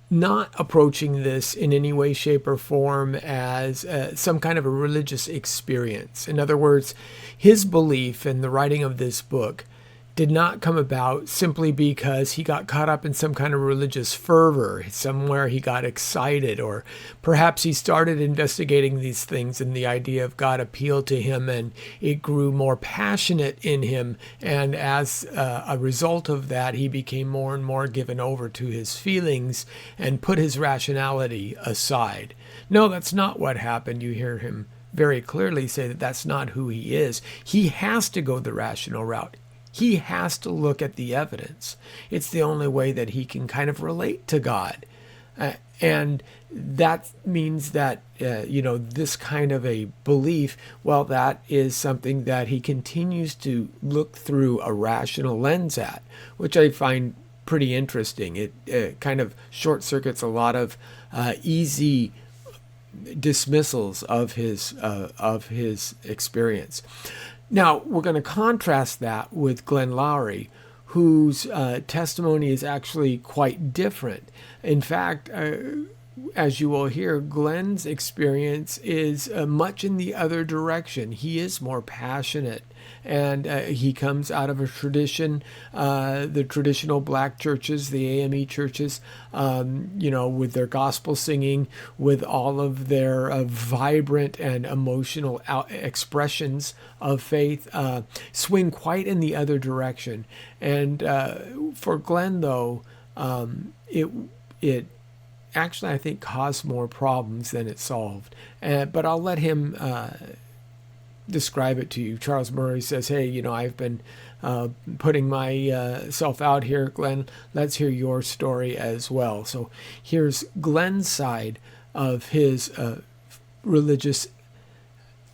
[SPEAKER 1] not approaching this in any way, shape, or form as some kind of a religious experience. In other words, his belief in the writing of this book did not come about simply because he got caught up in some kind of religious fervor, somewhere he got excited, or perhaps he started investigating these things and the idea of God appealed to him and it grew more passionate in him. And as a result of that, he became more and more given over to his feelings and put his rationality aside. No, that's not what happened. You hear him very clearly say that that's not who he is. He has to go the rational route. He has to look at the evidence. It's the only way that he can kind of relate to God. And that means that, this kind of a belief, well, that is something that he continues to look through a rational lens at, which I find pretty interesting. It kind of short circuits a lot of easy dismissals of his experience. Now, we're going to contrast that with Glenn Loury, whose testimony is actually quite different. In fact, as you will hear, Glenn's experience is much in the other direction. He is more passionate, and he comes out of a tradition, the traditional black churches, the AME churches, with their gospel singing, with all of their vibrant and emotional expressions of faith, swing quite in the other direction. And for Glenn, though, it actually, I think, caused more problems than it solved. But I'll let him describe it to you. Charles Murray says, hey, I've been putting myself out here. Glenn, let's hear your story as well. So here's Glenn's side of his religious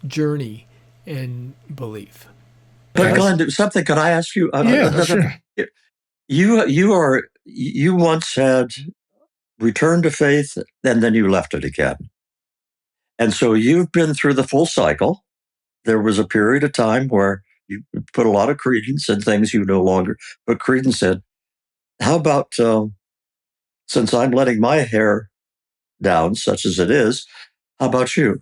[SPEAKER 1] journey and belief.
[SPEAKER 2] But Glenn, something, could I ask you?
[SPEAKER 3] Yeah, sure.
[SPEAKER 2] You once had returned to faith, and then you left it again. And so you've been through the full cycle. There was a period of time where you put a lot of credence in things you no longer put credence in. How about, since I'm letting my hair down, such as it is, how about you?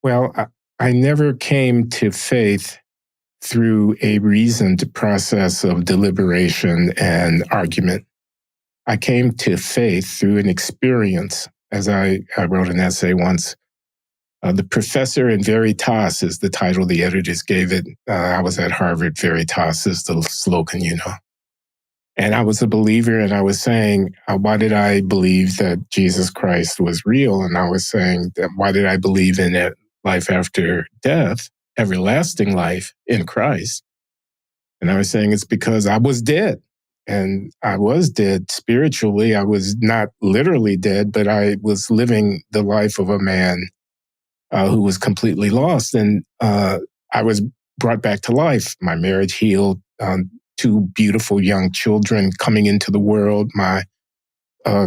[SPEAKER 3] Well, I never came to faith through a reasoned process of deliberation and argument. I came to faith through an experience. As I wrote an essay once, The Professor in Veritas is the title the editors gave it. I was at Harvard. Veritas is the slogan, And I was a believer, and I was saying, why did I believe that Jesus Christ was real? And I was saying, why did I believe in it, life after death, everlasting life in Christ? And I was saying it's because I was dead. And I was dead spiritually. I was not literally dead, but I was living the life of a man who was completely lost. And I was brought back to life. My marriage healed, 2 beautiful young children coming into the world, my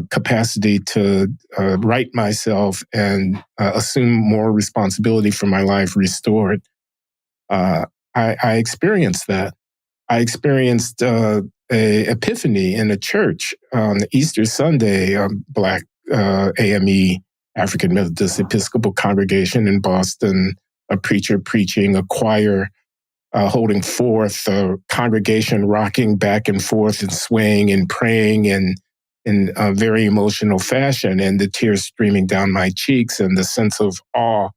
[SPEAKER 3] capacity to right myself and assume more responsibility for my life restored. I experienced that. I experienced a epiphany in a church on Easter Sunday, Black AME, African Methodist Episcopal congregation in Boston, a preacher preaching, a choir holding forth, a congregation rocking back and forth and swaying and praying and in a very emotional fashion, and the tears streaming down my cheeks and the sense of awe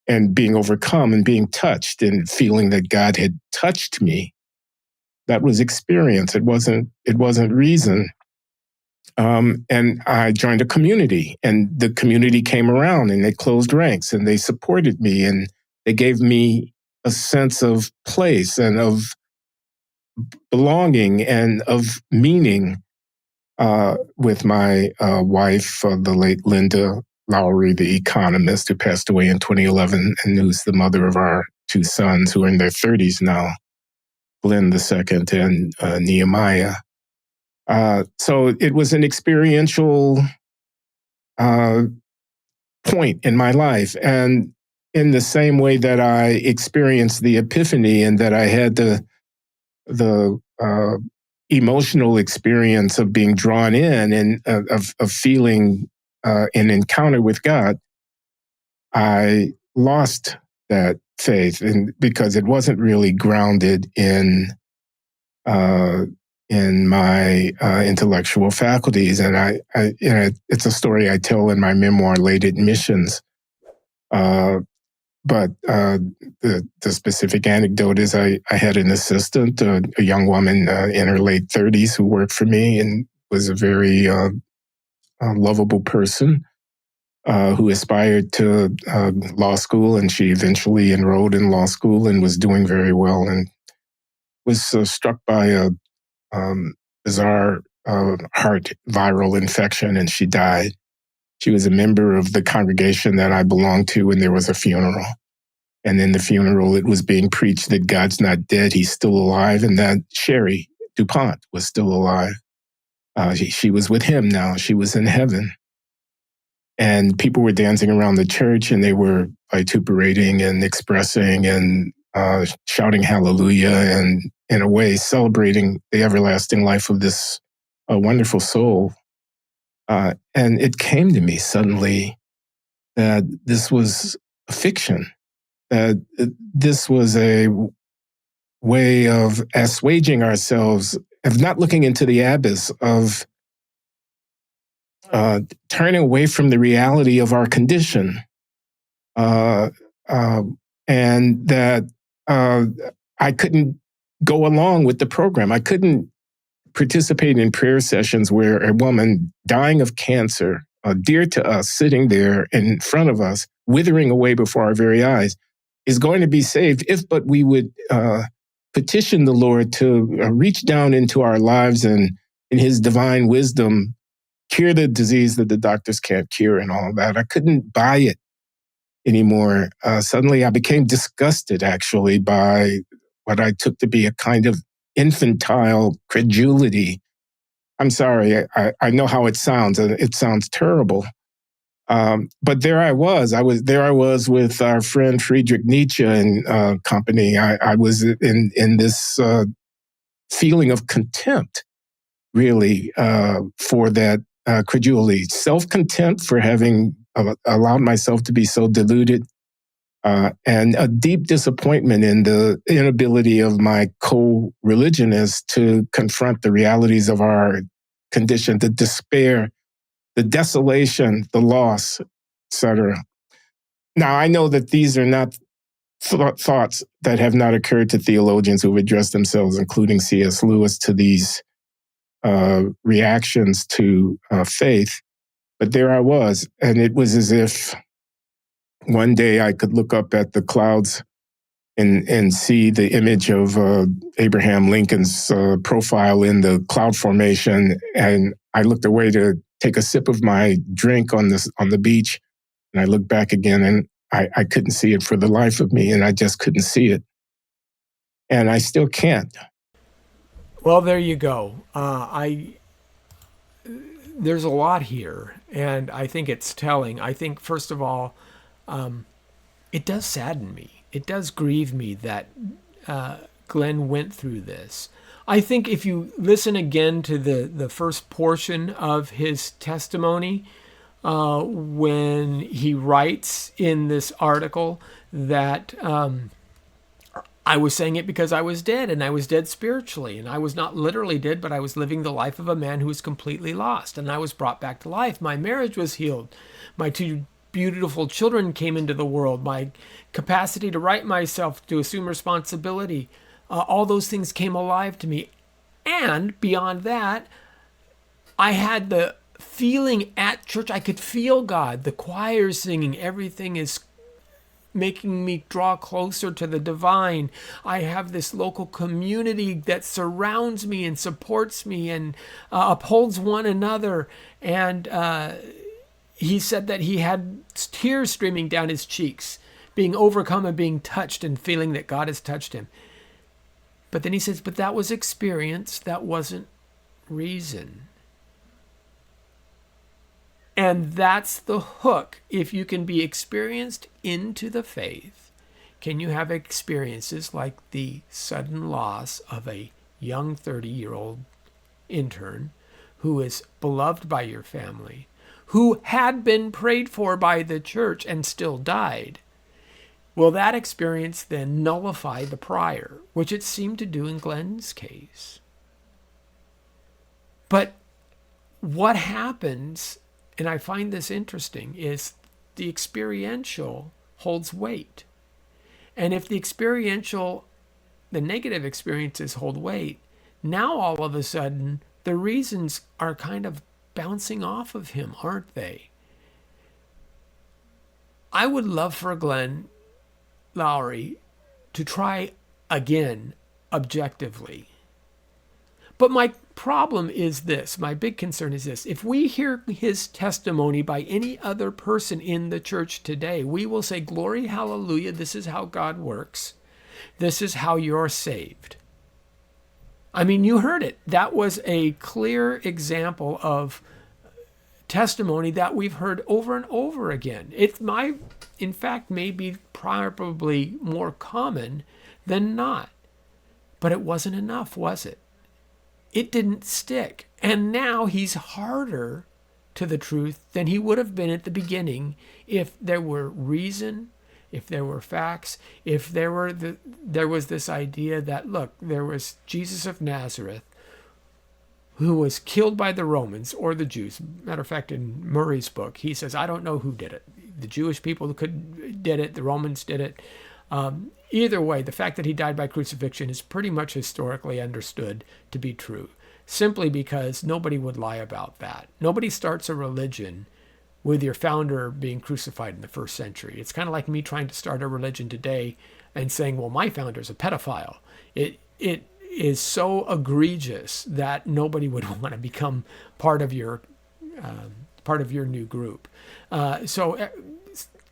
[SPEAKER 3] and being overcome and being touched and feeling that God had touched me. That was experience. It wasn't reason. And I joined a community, and the community came around and they closed ranks and they supported me and they gave me a sense of place and of belonging and of meaning with my wife, the late Linda Loury, the economist who passed away in 2011 and who's the mother of our 2 sons who are in their 30s now, Glenn II and Nehemiah. So it was an experiential point in my life. And in the same way that I experienced the epiphany and that I had the emotional experience of being drawn in and of feeling an encounter with God, I lost that faith, and because it wasn't really grounded in my intellectual faculties. And it's a story I tell in my memoir, Late Admissions. But the specific anecdote is I had an assistant, a young woman in her late 30s who worked for me and was a very lovable person who aspired to law school, and she eventually enrolled in law school and was doing very well, and was struck by a bizarre heart viral infection, and she died. She was a member of the congregation that I belonged to, and there was a funeral. And in the funeral, it was being preached that God's not dead, he's still alive, and that Sherry DuPont was still alive. She was with him now. She was in heaven. And people were dancing around the church, and they were vituperating and expressing and shouting hallelujah, and in a way celebrating the everlasting life of this wonderful soul. And it came to me suddenly that this was a fiction, that this was a way of assuaging ourselves, of not looking into the abyss, of turning away from the reality of our condition. And that I couldn't go along with the program. I couldn't participate in prayer sessions where a woman dying of cancer, dear to us, sitting there in front of us, withering away before our very eyes, is going to be saved if but we would petition the Lord to reach down into our lives and in his divine wisdom, cure the disease that the doctors can't cure and all of that. I couldn't buy it anymore. Suddenly I became disgusted, actually, by what I took to be a kind of infantile credulity. I'm sorry, I know how it sounds, and it sounds terrible. But there I was. I was with our friend Friedrich Nietzsche and company. I was in this feeling of contempt, really, for that credulity, self-contempt for having allowed myself to be so deluded, and a deep disappointment in the inability of my co-religionists to confront the realities of our condition, the despair, the desolation, the loss, etc. Now, I know that these are not thoughts that have not occurred to theologians who have addressed themselves, including C.S. Lewis, to these reactions to faith. But there I was, and it was as if one day I could look up at the clouds and see the image of Abraham Lincoln's profile in the cloud formation, and I looked away to take a sip of my drink on the beach, and I looked back again, and I couldn't see it for the life of me, and I just couldn't see it, and I still can't.
[SPEAKER 1] Well, there you go. There's a lot here, and I think it's telling. I think, first of all, it does sadden me. It does grieve me that Glenn went through this. I think if you listen again to the first portion of his testimony, when he writes in this article that I was saying it because I was dead, and I was dead spiritually, and I was not literally dead, but I was living the life of a man who was completely lost, and I was brought back to life. My marriage was healed. My two beautiful children came into the world. My capacity to right myself, to assume responsibility, all those things came alive to me. And beyond that, I had the feeling at church, I could feel God. The choir singing, everything is making me draw closer to the divine. I have this local community that surrounds me and supports me and upholds one another. And he said that he had tears streaming down his cheeks, being overcome and being touched and feeling that God has touched him. But then he says, but that was experience, that wasn't reason. And that's the hook. If you can be experienced into the faith, can you have experiences like the sudden loss of a young 30-year-old intern who is beloved by your family, who had been prayed for by the church and still died? Will that experience then nullify the prior, which it seemed to do in Glenn's case? But what happens, and I find this interesting, is the experiential holds weight. And if the negative experiences hold weight, now all of a sudden the reasons are kind of bouncing off of him, aren't they? I would love for Glenn Loury to try again objectively. But my problem is this, my big concern is this. If we hear his testimony by any other person in the church today, we will say, glory, hallelujah, this is how God works. This is how you're saved. I mean, you heard it. That was a clear example of testimony that we've heard over and over again. In fact, may be probably more common than not. But it wasn't enough, was it? It didn't stick. And now he's harder to the truth than he would have been at the beginning if there were reason, if there were facts, if there was this idea that, look, there was Jesus of Nazareth who was killed by the Romans or the Jews. Matter of fact, in Murray's book, he says, I don't know who did it. The Jewish people did it, the Romans did it. Either way, the fact that he died by crucifixion is pretty much historically understood to be true, simply because nobody would lie about that. Nobody starts a religion with your founder being crucified in the first century. It's kind of like me trying to start a religion today and saying, well, my founder's a pedophile. It is so egregious that nobody would want to become part of your new group. So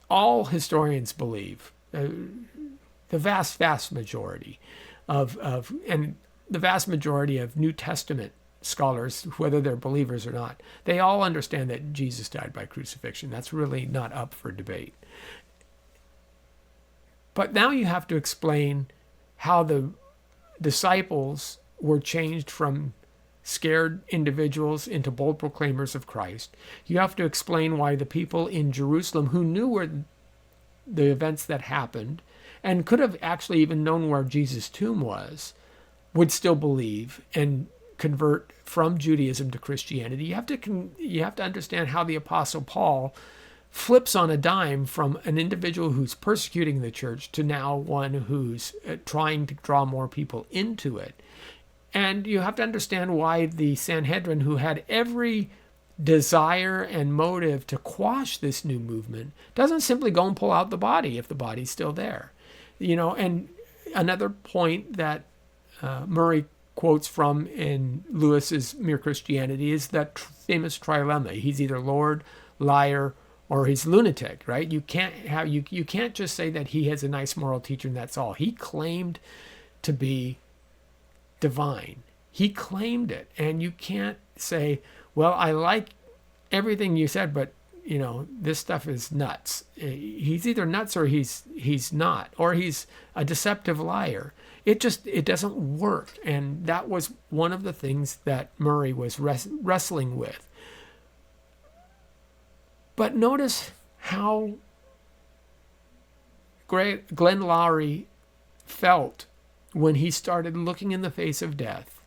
[SPEAKER 1] all historians believe, the vast majority and the vast majority of New Testament scholars, whether they're believers or not, they all understand that Jesus died by crucifixion. That's really not up for debate. But now you have to explain how the disciples were changed from scared individuals into bold proclaimers of Christ. You have to explain why the people in Jerusalem who knew where the events that happened and could have actually even known where Jesus' tomb was would still believe and convert from Judaism to Christianity. You have to understand how the Apostle Paul flips on a dime from an individual who's persecuting the church to now one who's trying to draw more people into it. And you have to understand why the Sanhedrin, who had every desire and motive to quash this new movement, doesn't simply go and pull out the body if the body's still there. And another point that Murray quotes from in Lewis's Mere Christianity is that famous trilemma. He's either Lord, liar, or he's lunatic, right? You can't just say that he has a nice moral teacher and that's all. He claimed to be divine. He claimed it. And you can't say, well, I like everything you said, but this stuff is nuts. He's either nuts or he's not, or he's a deceptive liar. It doesn't work. And that was one of the things that Murray was wrestling with. But notice how Glenn Loury felt when he started looking in the face of death.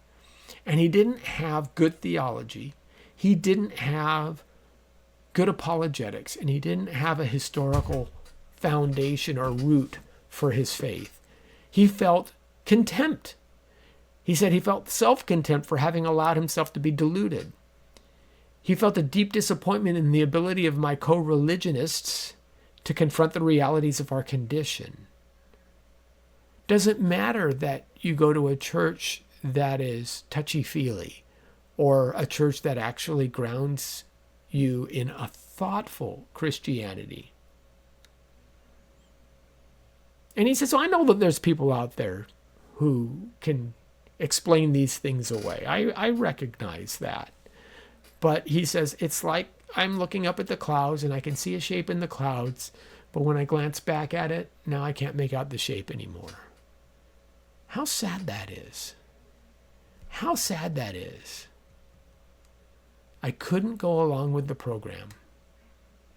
[SPEAKER 1] And he didn't have good theology. He didn't have good apologetics. And he didn't have a historical foundation or root for his faith. He felt contempt. He said he felt self-contempt for having allowed himself to be deluded. He felt a deep disappointment in the ability of my co-religionists to confront the realities of our condition. Does it matter that you go to a church that is touchy-feely or a church that actually grounds you in a thoughtful Christianity? And he says, so I know that there's people out there who can explain these things away. I recognize that. But he says, it's like I'm looking up at the clouds and I can see a shape in the clouds, but when I glance back at it, now I can't make out the shape anymore. How sad that is. How sad that is. I couldn't go along with the program.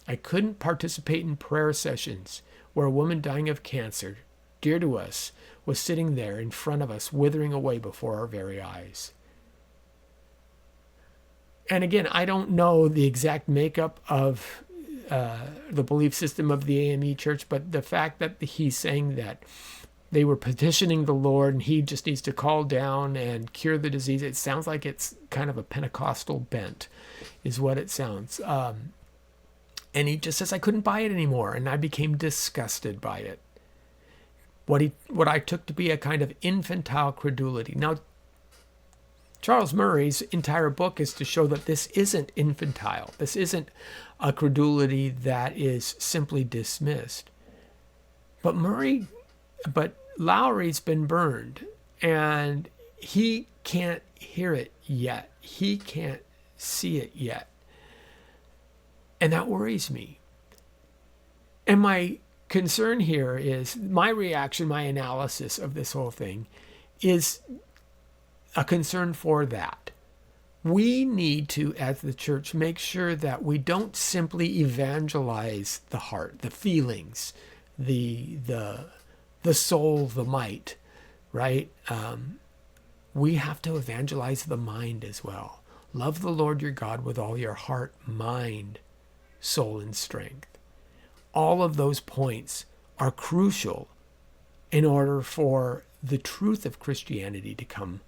[SPEAKER 1] I couldn't participate in prayer sessions where a woman dying of cancer, dear to us, was sitting there in front of us, withering away before our very eyes. And again, I don't know the exact makeup of the belief system of the AME Church, but the fact that he's saying that they were petitioning the Lord and he just needs to call down and cure the disease, it sounds like it's kind of a Pentecostal bent, is what it sounds. And he just says, I couldn't buy it anymore, and I became disgusted by it. What I took to be a kind of infantile credulity. Now, Charles Murray's entire book is to show that this isn't infantile. This isn't a credulity that is simply dismissed. But Lowry's been burned, and he can't hear it yet. He can't see it yet. And that worries me. And my concern here is my reaction, my analysis of this whole thing is a concern for that. we need to, as the church, make sure that we don't simply evangelize the heart, the feelings, the soul, the might, right? We have to evangelize the mind as well. Love the Lord your God with all your heart, mind, soul, and strength. All of those points are crucial in order for the truth of Christianity to come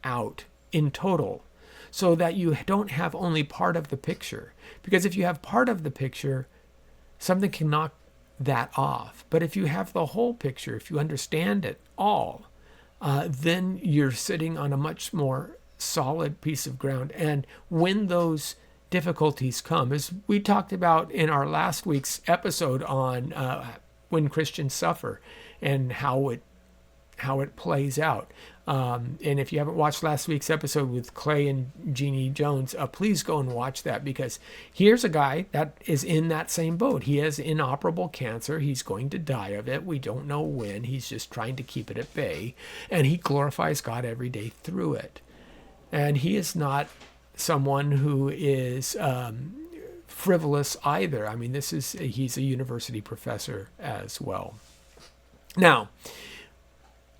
[SPEAKER 1] out in total, so that you don't have only part of the picture. Because if you have part of the picture, something can knock that off. But if you have the whole picture, if you understand it all, then you're sitting on a much more solid piece of ground. And when those difficulties come, as we talked about in our last week's episode on when Christians suffer and how it plays out. And if you haven't watched last week's episode with Clay and Jeannie Jones, please go and watch that, because here's a guy that is in that same boat. He has inoperable cancer. He's going to die of it. We don't know when. He's just trying to keep it at bay. And he glorifies God every day through it. And he is not someone who is frivolous either. I mean, he's a university professor as well. Now,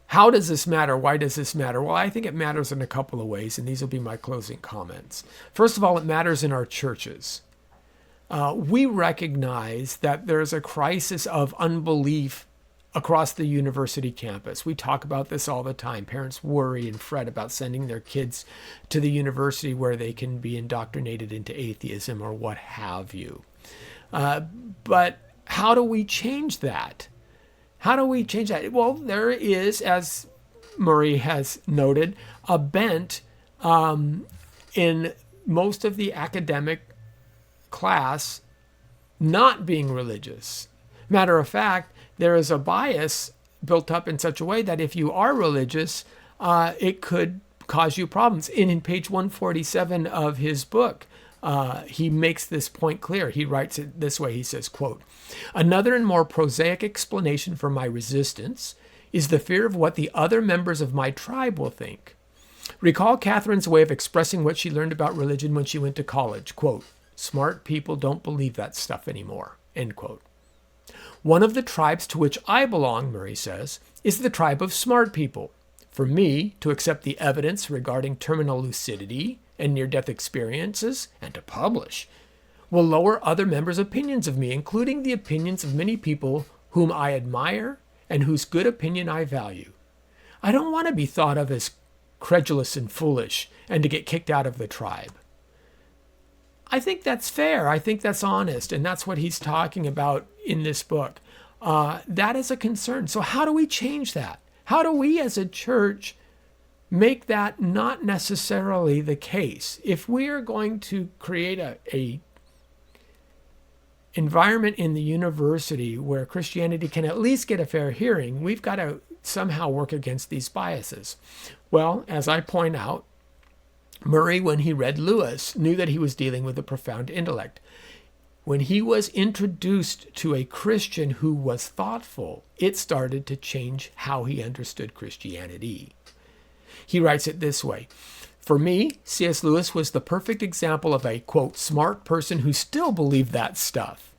[SPEAKER 1] how does this matter? Why does this matter? Well, I think it matters in a couple of ways, and these will be my closing comments. First of all, it matters in our churches. We recognize that there's a crisis of unbelief across the university campus. We talk about this all the time. Parents worry and fret about sending their kids to the university where they can be indoctrinated into atheism or what have you. But how do we change that? How do we change that? Well, there is, as Murray has noted, a bent in most of the academic class not being religious. Matter of fact, there is a bias built up in such a way that if you are religious, it could cause you problems. And in page 147 of his book, he makes this point clear. He writes it this way. He says, quote, "Another and more prosaic explanation for my resistance is the fear of what the other members of my tribe will think. Recall Catherine's way of expressing what she learned about religion when she went to college. Quote, smart people don't believe that stuff anymore." End quote. One of the tribes to which I belong, Murray says, is the tribe of smart people. For me to accept the evidence regarding terminal lucidity and near-death experiences, and to publish, will lower other members' opinions of me, including the opinions of many people whom I admire and whose good opinion I value. I don't want to be thought of as credulous and foolish and to get kicked out of the tribe. I think that's fair. I think that's honest. And that's what he's talking about in this book. That is a concern. So how do we change that? How do we as a church make that not necessarily the case? If we are going to create a environment in the university where Christianity can at least get a fair hearing, we've got to somehow work against these biases. Well, as I point out, Murray, when he read Lewis, knew that he was dealing with a profound intellect. When he was introduced to a Christian who was thoughtful, it started to change how he understood Christianity. He writes it this way. For me, C.S. Lewis was the perfect example of a, quote, smart person who still believed that stuff.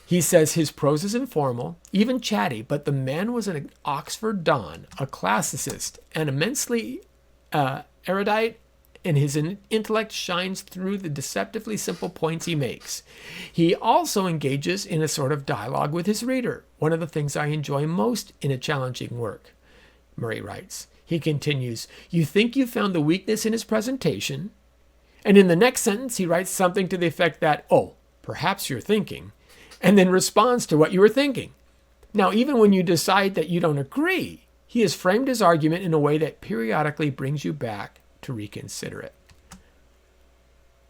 [SPEAKER 1] He says his prose is informal, even chatty, but the man was an Oxford Don, a classicist, and immensely erudite, and his intellect shines through the deceptively simple points he makes. He also engages in a sort of dialogue with his reader, one of the things I enjoy most in a challenging work, Murray writes. He continues, you think you found the weakness in his presentation, and in the next sentence he writes something to the effect that, oh, perhaps you're thinking, and then responds to what you were thinking. Now, even when you decide that you don't agree, he has framed his argument in a way that periodically brings you back to reconsider it.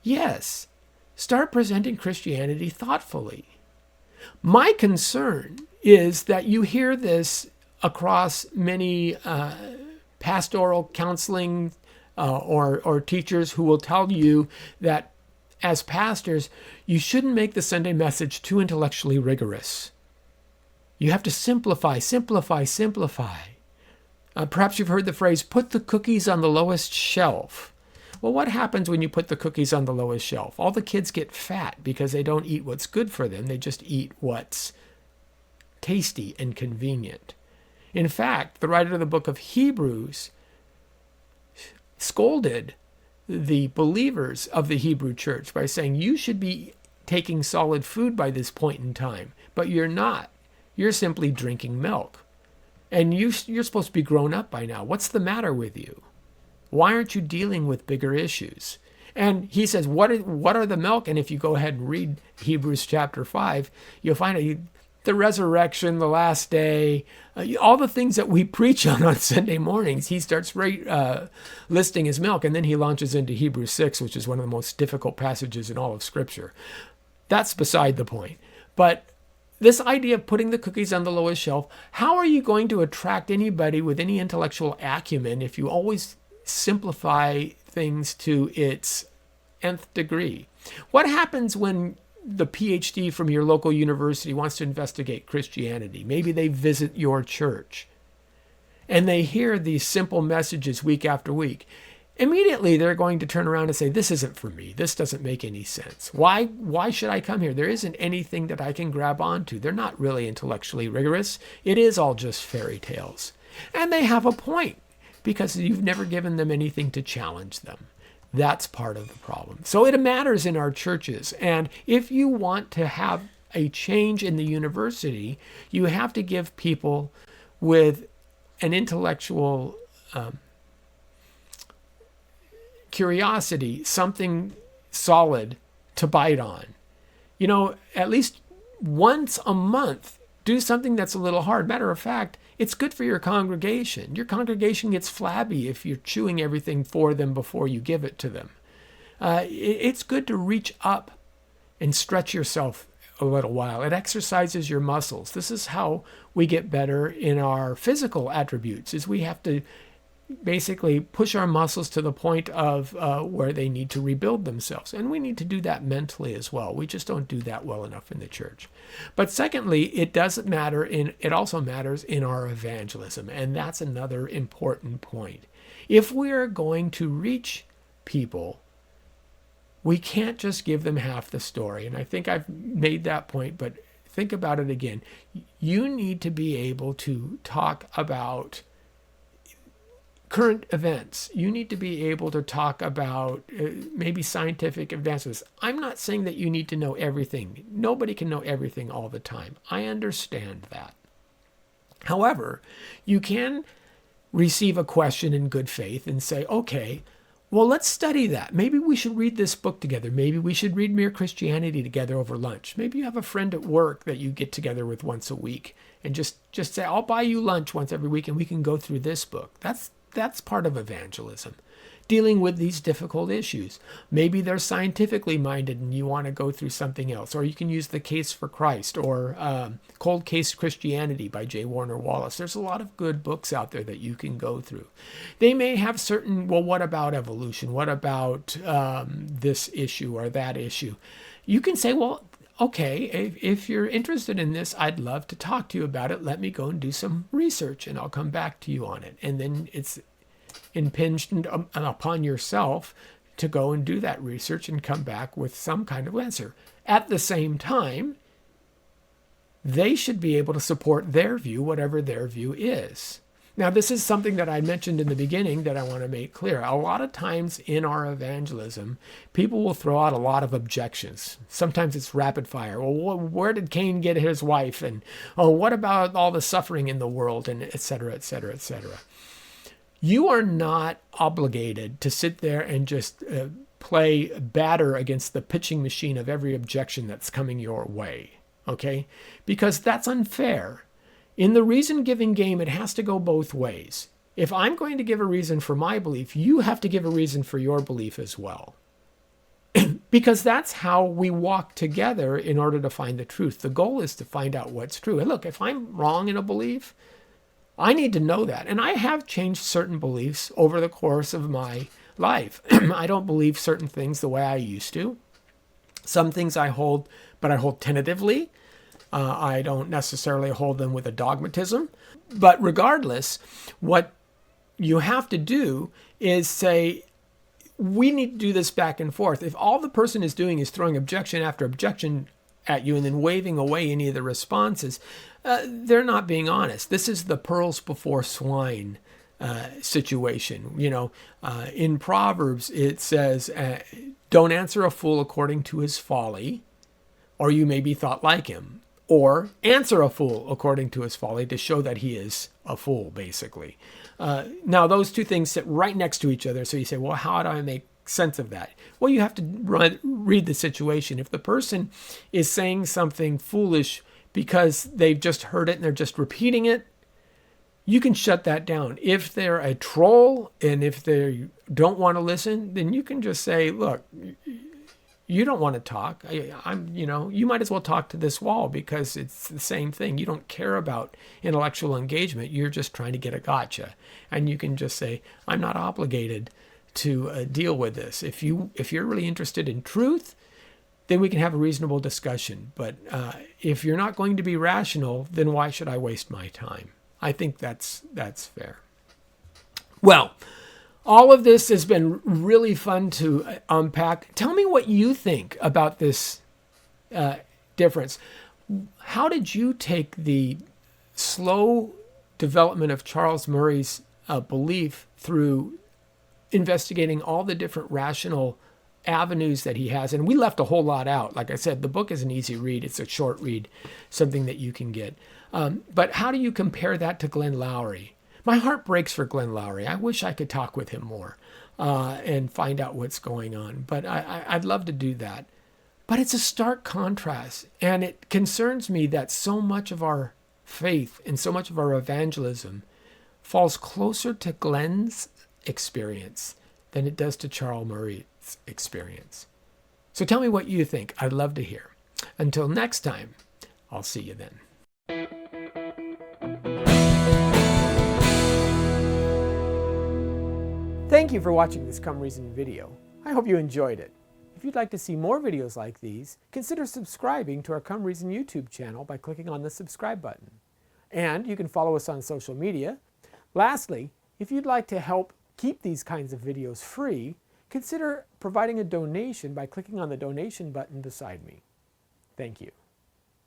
[SPEAKER 1] Yes, start presenting Christianity thoughtfully. My concern is that you hear this across many pastoral counseling or teachers who will tell you that as pastors, you shouldn't make the Sunday message too intellectually rigorous. You have to simplify, simplify, simplify. Perhaps you've heard the phrase, put the cookies on the lowest shelf. Well, what happens when you put the cookies on the lowest shelf? All the kids get fat because they don't eat what's good for them. They just eat what's tasty and convenient. In fact, the writer of the book of Hebrews scolded the believers of the Hebrew church by saying, you should be taking solid food by this point in time, but you're not. You're simply drinking milk. And you're supposed to be grown up by now. What's the matter with you? Why aren't you dealing with bigger issues? And he says, what are the milk? And if you go ahead and read Hebrews chapter 5, you'll find the resurrection, the last day, all the things that we preach on Sunday mornings. He starts listing his milk, and then he launches into Hebrews 6, which is one of the most difficult passages in all of Scripture. That's beside the point. But this idea of putting the cookies on the lowest shelf, how are you going to attract anybody with any intellectual acumen if you always simplify things to its nth degree? What happens when the PhD from your local university wants to investigate Christianity? Maybe they visit your church and they hear these simple messages week after week. Immediately they're going to turn around and say, this isn't for me. This doesn't make any sense. Why should I come here? There isn't anything that I can grab onto. They're not really intellectually rigorous. It is all just fairy tales. And they have a point because you've never given them anything to challenge them. That's part of the problem. So it matters in our churches. And if you want to have a change in the university, you have to give people with an intellectual curiosity something solid to bite on. You know, at least once a month, do something that's a little hard. Matter of fact, it's good for your congregation. Your congregation gets flabby if you're chewing everything for them before you give it to them. It's good to reach up and stretch yourself a little while. It exercises your muscles. This is how we get better in our physical attributes, is we have to basically push our muscles to the point of where they need to rebuild themselves. And we need to do that mentally as well. We just don't do that well enough in the church. But secondly, it also matters in our evangelism. And that's another important point. If we are going to reach people, we can't just give them half the story. And I think I've made that point, but think about it again. You need to be able to talk about current events. You need to be able to talk about maybe scientific advancements. I'm not saying that you need to know everything. Nobody can know everything all the time. I understand that. However, you can receive a question in good faith and say, okay, well, let's study that. Maybe we should read this book together. Maybe we should read Mere Christianity together over lunch. Maybe you have a friend at work that you get together with once a week and just say, I'll buy you lunch once every week and we can go through this book. That's part of evangelism, dealing with these difficult issues. Maybe they're scientifically minded and you want to go through something else, or you can use The Case for Christ or Cold Case Christianity by J. Warner Wallace. There's a lot of good books out there that you can go through. They may have certain, well, what about evolution? What about this issue or that issue? You can say, well, okay, if you're interested in this, I'd love to talk to you about it. Let me go and do some research and I'll come back to you on it. And then it's impinged upon yourself to go and do that research and come back with some kind of answer. At the same time, they should be able to support their view, whatever their view is. Now, this is something that I mentioned in the beginning that I want to make clear. A lot of times in our evangelism, people will throw out a lot of objections. Sometimes it's rapid fire. Well, where did Cain get his wife? And, oh, what about all the suffering in the world? And et cetera, et cetera, et cetera. You are not obligated to sit there and just play batter against the pitching machine of every objection that's coming your way, okay? Because that's unfair. In the reason-giving game, it has to go both ways. If I'm going to give a reason for my belief, you have to give a reason for your belief as well. Because that's how we walk together in order to find the truth. The goal is to find out what's true. And look, if I'm wrong in a belief, I need to know that. And I have changed certain beliefs over the course of my life. I don't believe certain things the way I used to. Some things I hold, but I hold tentatively. I don't necessarily hold them with a dogmatism. But regardless, what you have to do is say, we need to do this back and forth. If all the person is doing is throwing objection after objection at you and then waving away any of the responses, they're not being honest. This is the pearls before swine situation. In Proverbs, it says, don't answer a fool according to his folly, or you may be thought like him. Or answer a fool according to his folly to show that he is a fool, basically. Now, those two things sit right next to each other. So you say, well, how do I make sense of that? Well, you have to read the situation. If the person is saying something foolish because they've just heard it and they're just repeating it, you can shut that down. If they're a troll and if they don't want to listen, then you can just say, look, you don't want to talk. You might as well talk to this wall because it's the same thing. You don't care about intellectual engagement. You're just trying to get a gotcha. And you can just say, I'm not obligated to deal with this. If you're really interested in truth, then we can have a reasonable discussion. But if you're not going to be rational, then why should I waste my time? I think that's fair. Well, all of this has been really fun to unpack. Tell me what you think about this difference. How did you take the slow development of Charles Murray's belief through investigating all the different rational avenues that he has? And we left a whole lot out. Like I said, the book is an easy read. It's a short read, something that you can get. But how do you compare that to Glenn Loury? My heart breaks for Glenn Loury. I wish I could talk with him more and find out what's going on. But I'd love to do that. But it's a stark contrast. And it concerns me that so much of our faith and so much of our evangelism falls closer to Glenn's experience than it does to Charles Murray's experience. So tell me what you think. I'd love to hear. Until next time, I'll see you then. Thank you for watching this Come Reason video. I hope you enjoyed it. If you'd like to see more videos like these, consider subscribing to our Come Reason YouTube channel by clicking on the subscribe button. And you can follow us on social media. Lastly, if you'd like to help keep these kinds of videos free, consider providing a donation by clicking on the donation button beside me. Thank you.